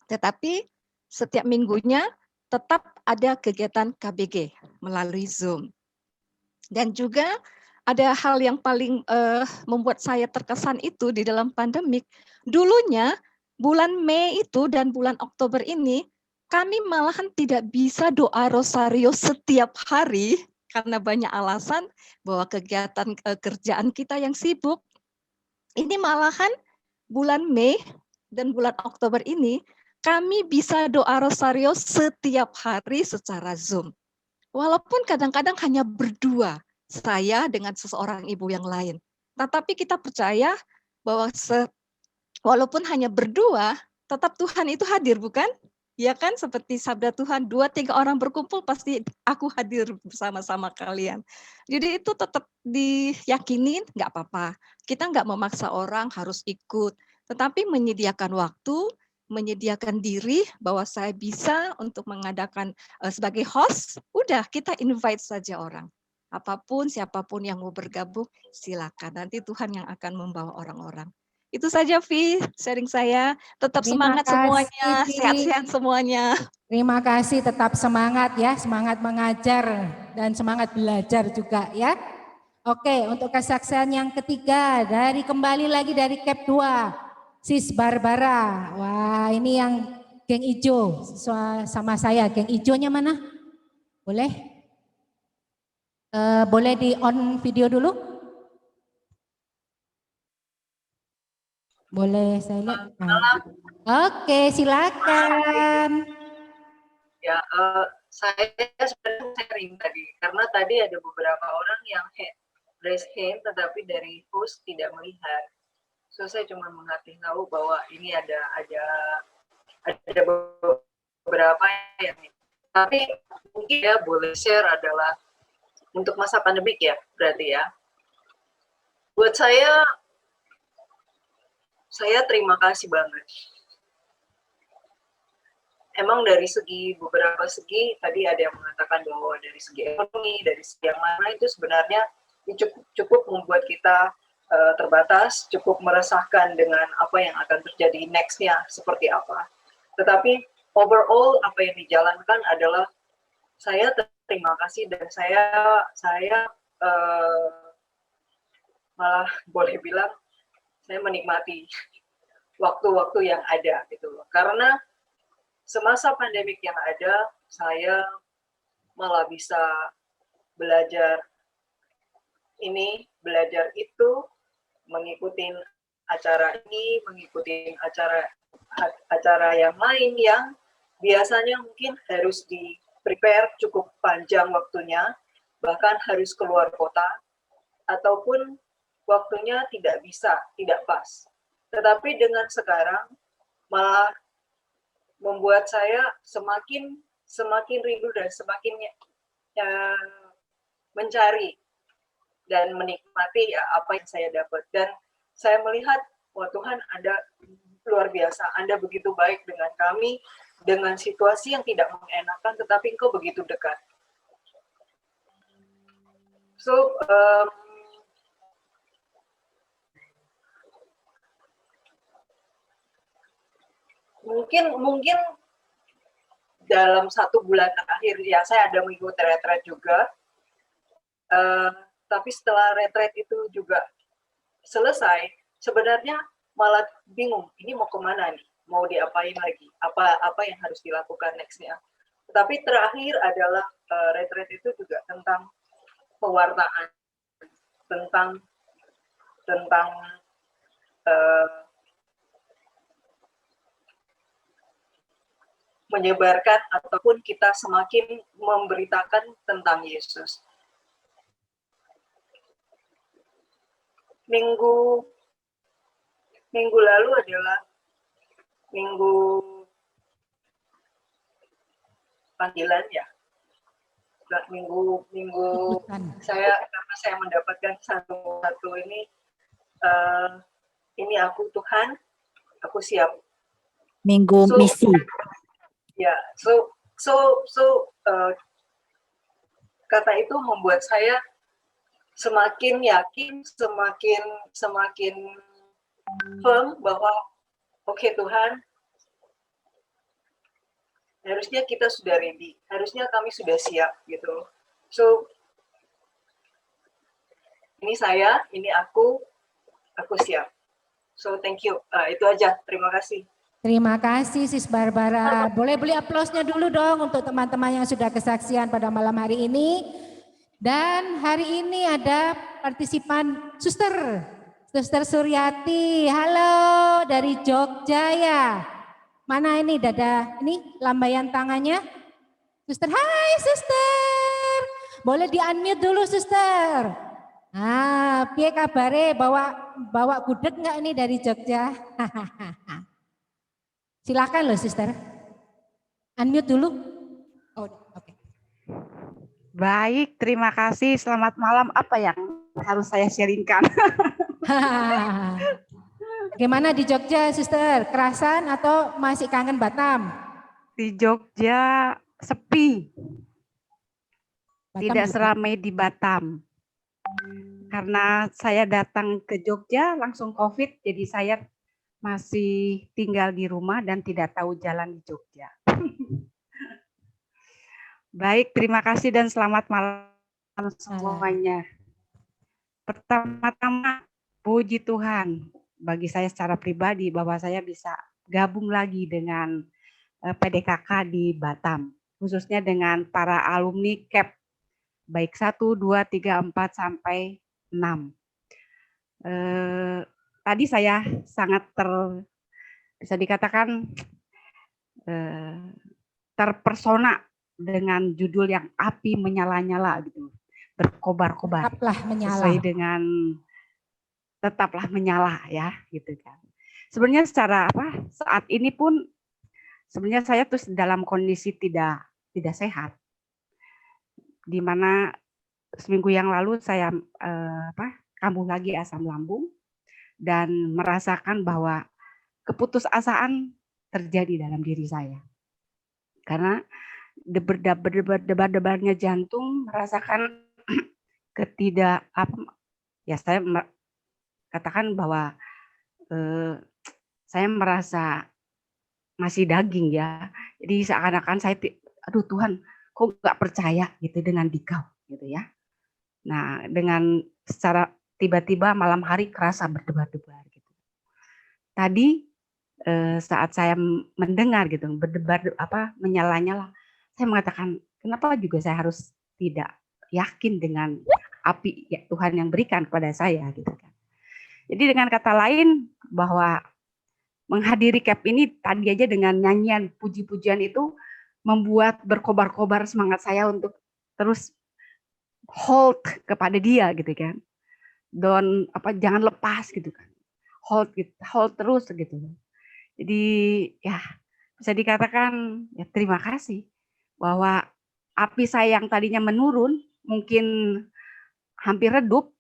tetapi setiap minggunya tetap ada kegiatan KBG melalui Zoom. Dan juga ada hal yang paling membuat saya terkesan itu di dalam pandemik. Dulunya bulan Mei itu dan bulan Oktober ini kami malahan tidak bisa doa rosario setiap hari karena banyak alasan bahwa kegiatan kerjaan kita yang sibuk. Ini malahan bulan Mei dan bulan Oktober ini kami bisa doa rosario setiap hari secara Zoom. Walaupun kadang-kadang hanya berdua, saya dengan seseorang ibu yang lain. Tetapi kita percaya bahwa walaupun hanya berdua, tetap Tuhan itu hadir, bukan? Ya kan, seperti sabda Tuhan, 2-3 orang berkumpul pasti aku hadir bersama-sama kalian. Jadi itu tetap diyakinin, nggak apa-apa. Kita nggak memaksa orang harus ikut, tetapi menyediakan waktu, menyediakan diri bahwa saya bisa untuk mengadakan sebagai host, udah kita invite saja orang. Apapun, siapapun yang mau bergabung, silakan. Nanti Tuhan yang akan membawa orang-orang. Itu saja, Vi, sharing saya. Tetap semangat semuanya, sehat-sehat semuanya. Terima kasih, tetap semangat ya, semangat mengajar dan semangat belajar juga ya. Oke, untuk kesaksian yang ketiga, kembali lagi dari KEP 2, Sis Barbara. Wah, ini yang geng ijo sama saya. Geng ijonya mana? Boleh? Boleh di on video dulu? Boleh saya lihat? Oke, silakan. Ya, saya sebenarnya sharing tadi karena tadi ada beberapa orang yang raise hand tetapi dari host tidak melihat. So saya cuma mengerti tahu bahwa ini ada beberapa yang Tapi mungkin ya boleh share adalah untuk masa pandemik ya, berarti ya. Buat saya terima kasih banget. Emang dari beberapa segi, tadi ada yang mengatakan bahwa dari segi ekonomi, dari segi yang mana itu sebenarnya cukup membuat kita terbatas, cukup meresahkan dengan apa yang akan terjadi next-nya seperti apa. Tetapi overall apa yang dijalankan adalah saya terima kasih dan saya malah boleh bilang saya menikmati waktu-waktu yang ada gitu loh. Karena semasa pandemik yang ada, saya malah bisa belajar ini, belajar itu, mengikuti acara ini, mengikuti acara yang lain yang biasanya mungkin harus di-prepare cukup panjang waktunya, bahkan harus keluar kota, ataupun waktunya tidak pas. Tetapi dengan sekarang malah membuat saya semakin rindu dan semakin mencari dan menikmati ya, apa yang saya dapat. Dan saya melihat, wah Tuhan Anda luar biasa, Anda begitu baik dengan kami, dengan situasi yang tidak mengenakan, tetapi Engkau begitu dekat. So, mungkin dalam 1 bulan terakhir ya saya ada mengikuti retret juga, tapi setelah retret itu juga selesai, sebenarnya malah bingung ini mau kemana nih, mau diapain lagi, apa yang harus dilakukan nextnya. Tetapi terakhir adalah retret itu juga tentang pewartaan, tentang menyebarkan ataupun kita semakin memberitakan tentang Yesus. Minggu lalu adalah minggu panggilan ya. Minggu karena saya mendapatkan satu ini aku Tuhan, aku siap. Minggu misi. Ya, kata itu membuat saya semakin yakin, semakin firm bahwa oke, Tuhan, harusnya kita sudah ready, harusnya kami sudah siap gitu. So ini saya, ini aku siap. So thank you. Itu aja. Terima kasih. Terima kasih Sis Barbara. Boleh beli aplausnya dulu dong untuk teman-teman yang sudah kesaksian pada malam hari ini. Dan hari ini ada partisipan Suster Suryati. Halo dari Jogja ya. Mana ini dada? Ini lambaian tangannya. Suster, hai Suster. Boleh di-unmute dulu Suster. Ah, piye kabare, bawa gudeg enggak ini dari Jogja? Silakan loh Suster. Unmute dulu. Oh, oke. Baik, terima kasih. Selamat malam. Apa yang harus saya sharingkan? Bagaimana di Jogja, Suster? Kerasan atau masih kangen Batam? Di Jogja sepi. Batam Tidak juga. seramai di Batam. Karena saya datang ke Jogja langsung COVID, jadi saya masih tinggal di rumah dan tidak tahu jalan di Jogja. Baik, terima kasih dan selamat malam semuanya. Pertama-tama, puji Tuhan bagi saya secara pribadi bahwa saya bisa gabung lagi dengan PDKK di Batam, khususnya dengan para alumni CAP, baik 1, 2, 3, 4, sampai 6. Tadi saya sangat bisa dikatakan terpersona dengan judul yang api menyala-nyala gitu, berkobar-kobar. Tetaplah menyala. Sesuai dengan tetaplah menyala ya, gitu kan. Sebenarnya secara saat ini pun sebenarnya saya terus dalam kondisi tidak tidak sehat. Di mana seminggu yang lalu saya kambuh lagi asam lambung dan merasakan bahwa keputusasaan terjadi dalam diri saya. Karena debar-debarnya jantung merasakan saya katakan bahwa saya merasa masih daging ya. Jadi seakan-akan saya, aduh Tuhan, kok nggak percaya gitu dengan Dikau gitu ya. Nah, dengan secara tiba-tiba malam hari kerasa berdebar-debar gitu. Tadi saat saya mendengar gitu berdebar menyala-nyala, saya mengatakan kenapa juga saya harus tidak yakin dengan api ya, Tuhan yang berikan kepada saya gitu kan. Jadi dengan kata lain bahwa menghadiri CAP ini tadi aja dengan nyanyian puji-pujian itu membuat berkobar-kobar semangat saya untuk terus hold kepada dia gitu kan. Dan jangan lepas gitu kan. Hold terus gitu. Jadi ya bisa dikatakan ya terima kasih bahwa api saya yang tadinya menurun mungkin hampir redup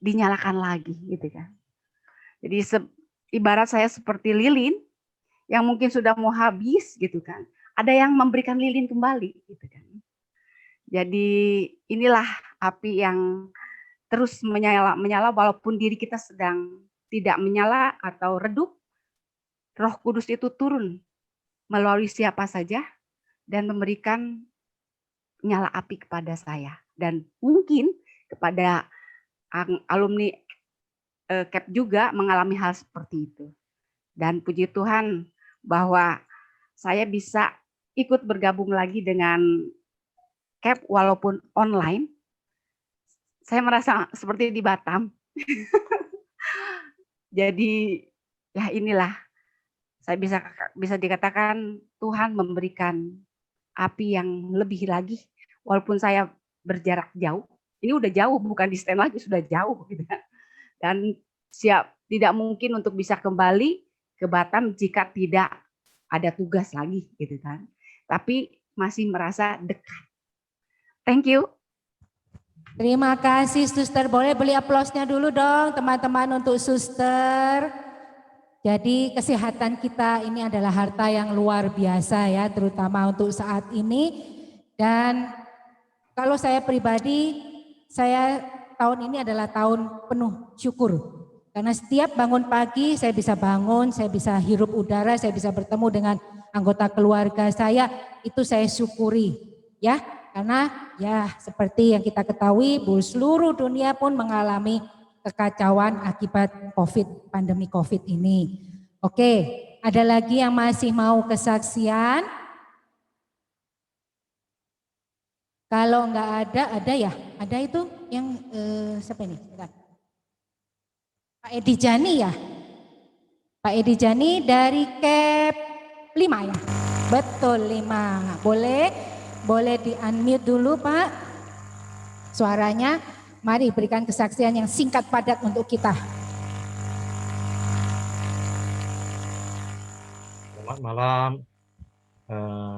dinyalakan lagi gitu kan. Jadi ibarat saya seperti lilin yang mungkin sudah mau habis gitu kan. Ada yang memberikan lilin kembali gitu kan. Jadi inilah api yang terus menyala walaupun diri kita sedang tidak menyala atau redup. Roh Kudus itu turun melalui siapa saja dan memberikan nyala api kepada saya. Dan mungkin kepada alumni CAP juga mengalami hal seperti itu. Dan puji Tuhan bahwa saya bisa ikut bergabung lagi dengan CAP walaupun online. Saya merasa seperti di Batam. Jadi ya inilah, saya bisa dikatakan Tuhan memberikan api yang lebih lagi, walaupun saya berjarak jauh. Ini udah jauh, bukan di stand lagi, sudah jauh gitu kan. Dan tidak mungkin untuk bisa kembali ke Batam jika tidak ada tugas lagi gitu kan. Tapi masih merasa dekat. Thank you. Terima kasih Suster. Boleh beli aplausnya dulu dong teman-teman untuk Suster. Jadi kesehatan kita ini adalah harta yang luar biasa ya, terutama untuk saat ini. Dan kalau saya pribadi, saya tahun ini adalah tahun penuh syukur. Karena setiap bangun pagi saya bisa bangun, saya bisa hirup udara, saya bisa bertemu dengan anggota keluarga saya, itu saya syukuri ya. Karena ya seperti yang kita ketahui, seluruh dunia pun mengalami kekacauan akibat pandemi COVID ini. Oke, ada lagi yang masih mau kesaksian? Kalau enggak ada ya? Ada itu yang siapa ini? Pak Edi Jani ya? Pak Edi Jani dari CAP 5 ya? Betul 5. Boleh di-unmute dulu Pak suaranya. Mari berikan kesaksian yang singkat padat untuk kita. Selamat malam.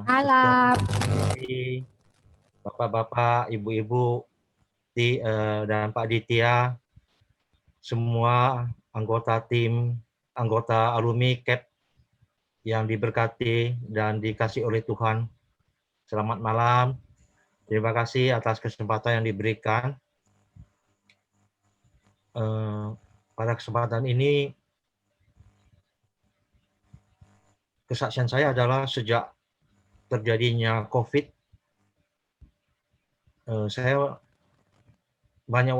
Malam. Bapak-bapak, ibu-ibu, dan Pak Ditya, semua anggota tim, anggota alumni CAP yang diberkati dan dikasih oleh Tuhan. Selamat malam. Terima kasih atas kesempatan yang diberikan. Pada kesempatan ini, kesaksian saya adalah sejak terjadinya COVID, saya banyak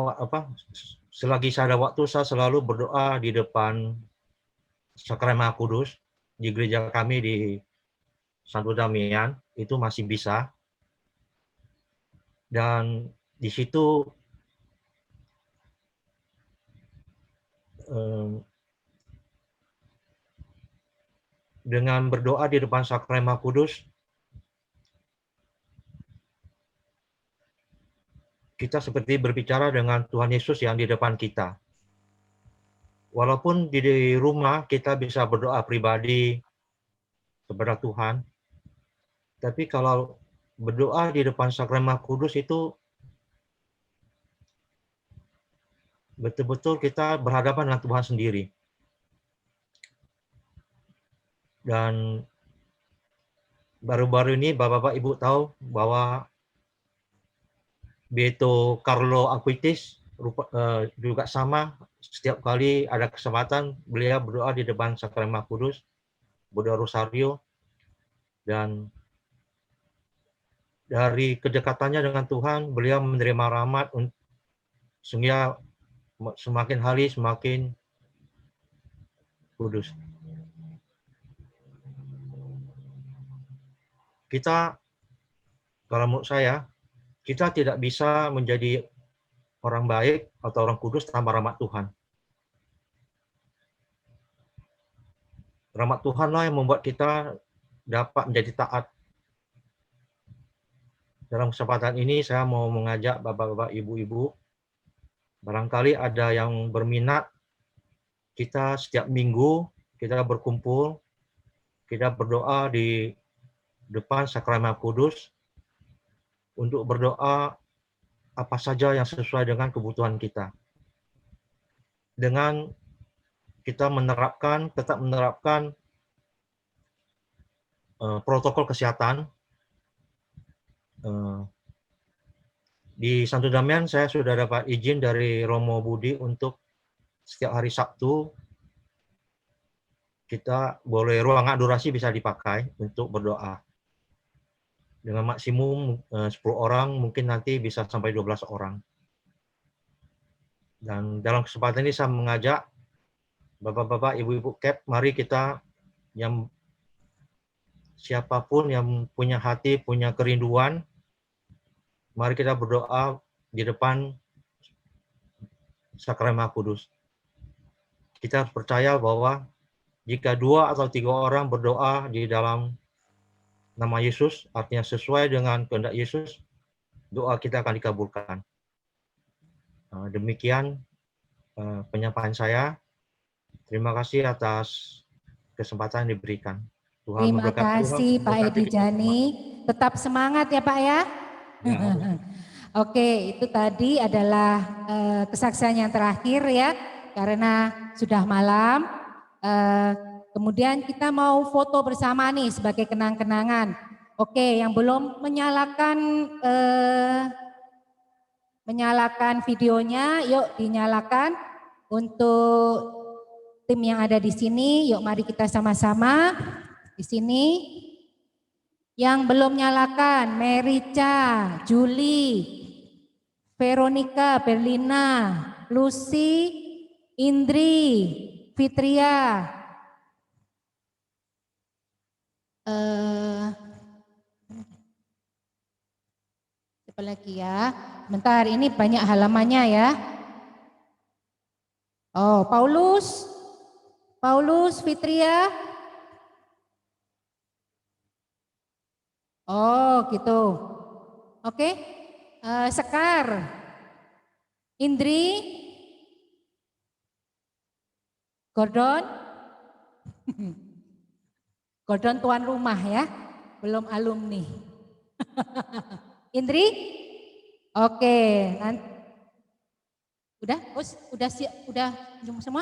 selagi saya ada waktu saya selalu berdoa di depan Sakramen Maha Kudus di gereja kami di Santo Damian, itu masih bisa. Dan di situ dengan berdoa di depan Sakramen Maha Kudus, kita seperti berbicara dengan Tuhan Yesus yang di depan kita. Walaupun di rumah kita bisa berdoa pribadi kepada Tuhan, Tapi kalau berdoa di depan sakramen Maha Kudus itu betul-betul kita berhadapan dengan Tuhan sendiri. Dan baru-baru ini Bapak-Bapak Ibu tahu bahwa Beato Carlo Acutis juga sama, setiap kali ada kesempatan beliau berdoa di depan sakramen Maha Kudus, berdoa rosario, dan dari kedekatannya dengan Tuhan beliau menerima rahmat sehingga semakin hari semakin kudus. Kita, kalau menurut saya, kita tidak bisa menjadi orang baik atau orang kudus tanpa rahmat Tuhan. Rahmat Tuhanlah yang membuat kita dapat menjadi taat. Dalam kesempatan ini saya mau mengajak Bapak-Bapak, Ibu-Ibu, barangkali ada yang berminat, kita setiap minggu kita berkumpul, kita berdoa di depan sakramen Maha Kudus untuk berdoa apa saja yang sesuai dengan kebutuhan kita. Dengan kita tetap menerapkan protokol kesehatan. Di Santo Damian saya sudah dapat izin dari Romo Budi untuk setiap hari Sabtu kita boleh ruangan adorasi bisa dipakai untuk berdoa. Dengan maksimum 10 orang, mungkin nanti bisa sampai 12 orang. Dan dalam kesempatan ini saya mengajak Bapak-bapak, Ibu-ibu KEP, mari kita yang siapapun yang punya hati, punya kerinduan, mari kita berdoa di depan sakramen Maha Kudus. Kita harus percaya bahwa jika 2 atau 3 orang berdoa di dalam nama Yesus, artinya sesuai dengan kehendak Yesus, doa kita akan dikabulkan. Demikian penyampaian saya. Terima kasih atas kesempatan yang diberikan. Tuhan Terima kasih Pak Edi Jani. Tetap semangat ya Pak ya. Oke, itu tadi adalah kesaksian yang terakhir ya, karena sudah malam. Kemudian kita mau foto bersama nih sebagai kenang-kenangan. Oke, yang belum menyalakan videonya, yuk dinyalakan. Untuk tim yang ada di sini, yuk mari kita sama-sama di sini. Yang belum nyalakan, Merica, Julie, Veronica, Berlina, Lucy, Indri, Fitria, siapa lagi ya? Bentar, ini banyak halamannya ya. Oh, Paulus, Fitria. Oh, gitu. Oke. Sekar, Indri, Gordon. Gordon tuan rumah ya, belum alumni. Indri? Oke, udah siap, udah semua?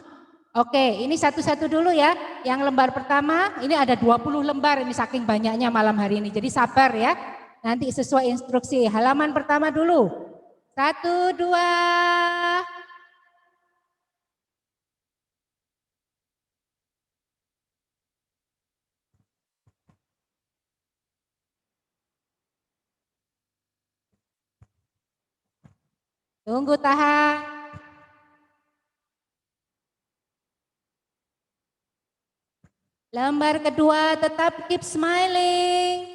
Oke, ini satu-satu dulu ya. Yang lembar pertama, ini ada 20 lembar, ini saking banyaknya malam hari ini. Jadi sabar ya, nanti sesuai instruksi. Halaman pertama dulu. 1, 2. Tunggu, tahan. Lembar kedua, tetap keep smiling.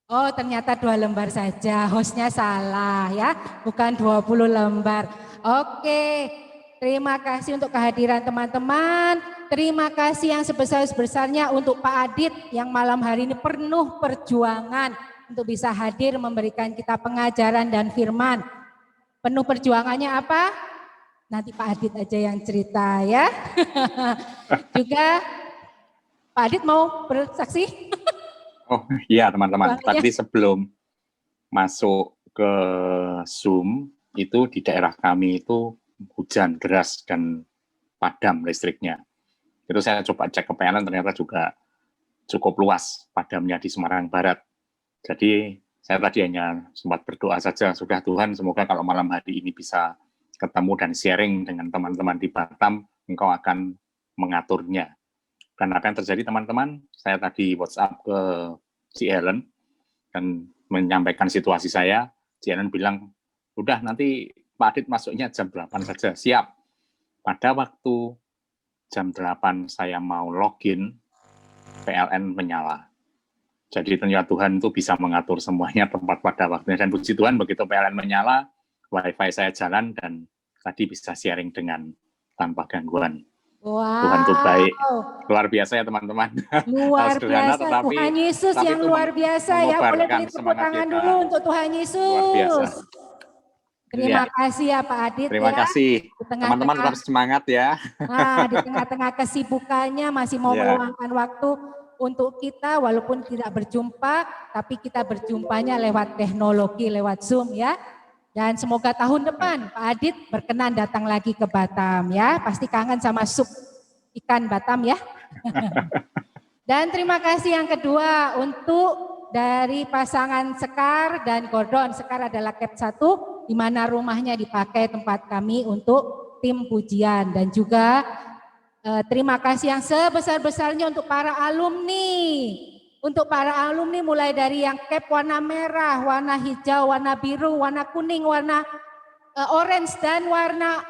Oh, ternyata 2 lembar saja, hostnya salah ya, bukan 20 lembar. Oke, terima kasih untuk kehadiran teman-teman. Terima kasih yang sebesar-besarnya untuk Pak Adit yang malam hari ini penuh perjuangan untuk bisa hadir memberikan kita pengajaran dan firman. Penuh perjuangannya apa? Nanti Pak Adit aja yang cerita ya. Juga Pak Adit mau bersaksi? Oh iya teman-teman, Bang, tadi sebelum masuk ke Zoom, itu di daerah kami itu hujan deras dan padam listriknya. Itu saya coba cek ke PLN, ternyata juga cukup luas padamnya di Semarang Barat. Jadi saya tadi hanya sempat berdoa saja, sudah Tuhan semoga kalau malam hari ini bisa ketemu dan sharing dengan teman-teman di Batam, Engkau akan mengaturnya. Dan apa yang terjadi teman-teman, saya tadi WhatsApp ke si Ellen dan menyampaikan situasi saya. Si Ellen bilang, udah nanti Pak Adit masuknya jam 8 saja, siap. Pada waktu jam 8 saya mau login, PLN menyala. Jadi ternyata Tuhan itu bisa mengatur semuanya tempat pada waktunya. Dan puji Tuhan begitu PLN menyala, WiFi saya jalan dan tadi bisa sharing dengan tanpa gangguan. Wow. Tuhan itu baik, luar biasa ya teman-teman. Luar Sederhana, biasa, tetapi, Tuhan Yesus yang luar biasa ya. Boleh beri tepuk tangan dulu untuk Tuhan Yesus. Luar biasa. Terima Ya. kasih ya Pak Adit. Terima kasih. Teman-teman tetap semangat ya. Nah, di tengah-tengah kesibukannya masih mau Ya. meluangkan waktu untuk kita, walaupun tidak berjumpa, tapi kita berjumpanya lewat teknologi, lewat Zoom ya. Dan semoga tahun depan Pak Adit berkenan datang lagi ke Batam ya. Pasti kangen sama sup ikan Batam ya. Dan terima kasih yang kedua untuk dari pasangan Sekar dan Gordon. Sekar adalah Cap 1 di mana rumahnya dipakai tempat kami untuk tim pujian. Dan juga terima kasih yang sebesar-besarnya untuk para alumni. Untuk para alumni mulai dari yang cap warna merah, warna hijau, warna biru, warna kuning, warna orange dan warna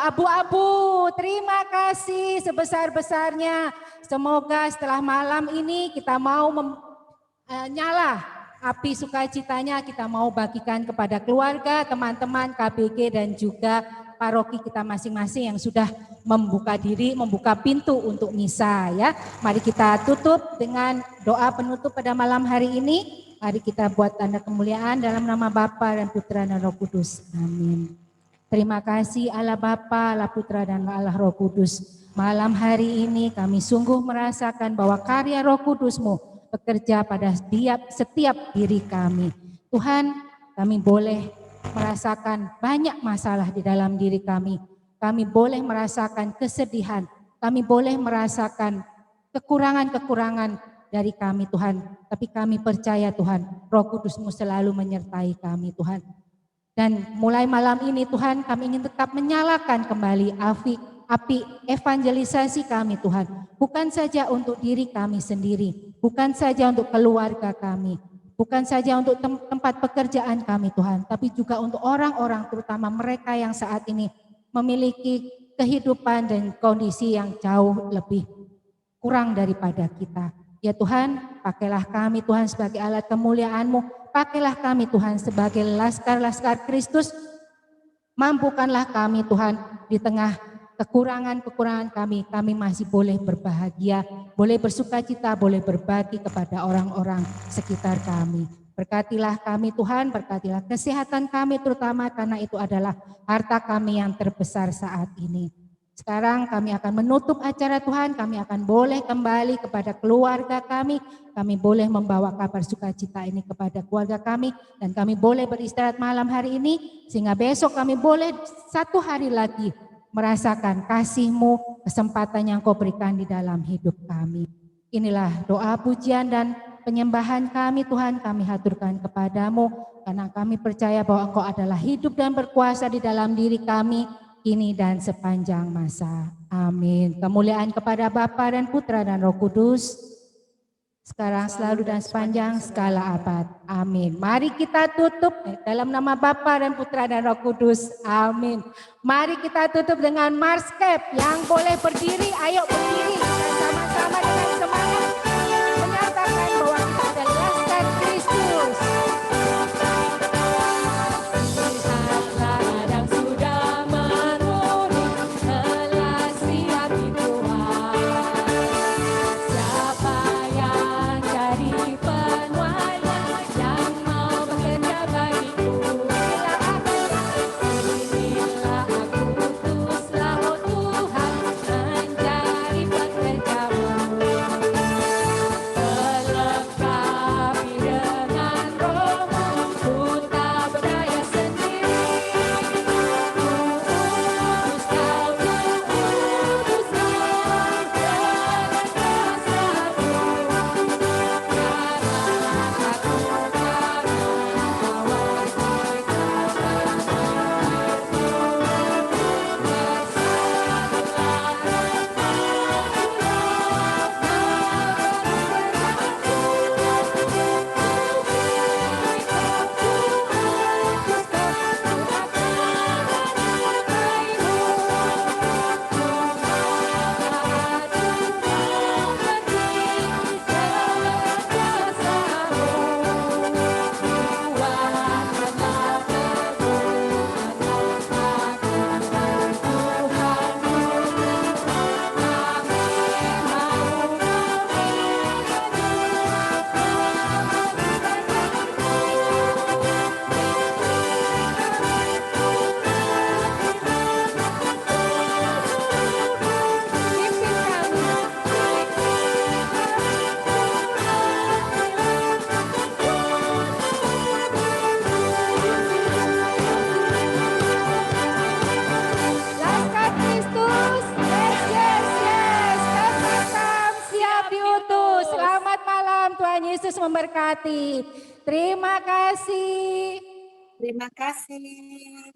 abu-abu. Terima kasih sebesar-besarnya. Semoga setelah malam ini kita mau nyala api sukacitanya, kita mau bagikan kepada keluarga, teman-teman, KBG dan juga paroki kita masing-masing yang sudah membuka diri, membuka pintu untuk misa ya. Mari kita tutup dengan doa penutup pada malam hari ini. Mari kita buat tanda kemuliaan dalam nama Bapa dan Putra dan Roh Kudus. Amin. Terima kasih Allah Bapa, Allah Putra dan Allah Roh Kudus. Malam hari ini kami sungguh merasakan bahwa karya Roh Kudus-Mu bekerja pada setiap diri kami. Tuhan, kami boleh merasakan banyak masalah di dalam diri kami. Kami boleh merasakan kesedihan. Kami boleh merasakan kekurangan-kekurangan dari kami Tuhan. Tapi kami percaya Tuhan, Roh Kudus-Mu selalu menyertai kami Tuhan. Dan mulai malam ini Tuhan, kami ingin tetap menyalakan kembali api evangelisasi kami Tuhan. Bukan saja untuk diri kami sendiri, bukan saja untuk keluarga kami, bukan saja untuk tempat pekerjaan kami Tuhan, tapi juga untuk orang-orang terutama mereka yang saat ini memiliki kehidupan dan kondisi yang jauh lebih kurang daripada kita. Ya Tuhan, pakailah kami Tuhan sebagai alat kemuliaan-Mu, pakailah kami Tuhan sebagai laskar-laskar Kristus, mampukanlah kami Tuhan di tengah kekurangan-kekurangan kami masih boleh berbahagia, boleh bersukacita, boleh berbagi kepada orang-orang sekitar kami. Berkatilah kami Tuhan, berkatilah kesehatan kami terutama karena itu adalah harta kami yang terbesar saat ini. Sekarang kami akan menutup acara Tuhan, kami akan boleh kembali kepada keluarga kami boleh membawa kabar sukacita ini kepada keluarga kami, dan kami boleh beristirahat malam hari ini, sehingga besok kami boleh satu hari lagi merasakan kasih-Mu, kesempatan yang Kau berikan di dalam hidup kami. Inilah doa pujian dan penyembahan kami Tuhan, kami haturkan kepadamu, karena kami percaya bahwa Engkau adalah hidup dan berkuasa di dalam diri kami, kini dan sepanjang masa. Amin. Kemuliaan kepada Bapa dan Putra dan Roh Kudus, sekarang selalu dan sepanjang segala abad. Amin. Mari kita tutup dalam nama Bapa dan Putra dan Roh Kudus. Amin. Mari kita tutup dengan Marscape yang boleh berdiri. Ayo berdiri dan sama-sama dengan semangat menyatakan bahwa kita adalah laskar Kristus. Siapa yang jadi penuainya? Tuhan Yesus memberkati. Terima kasih. Terima kasih.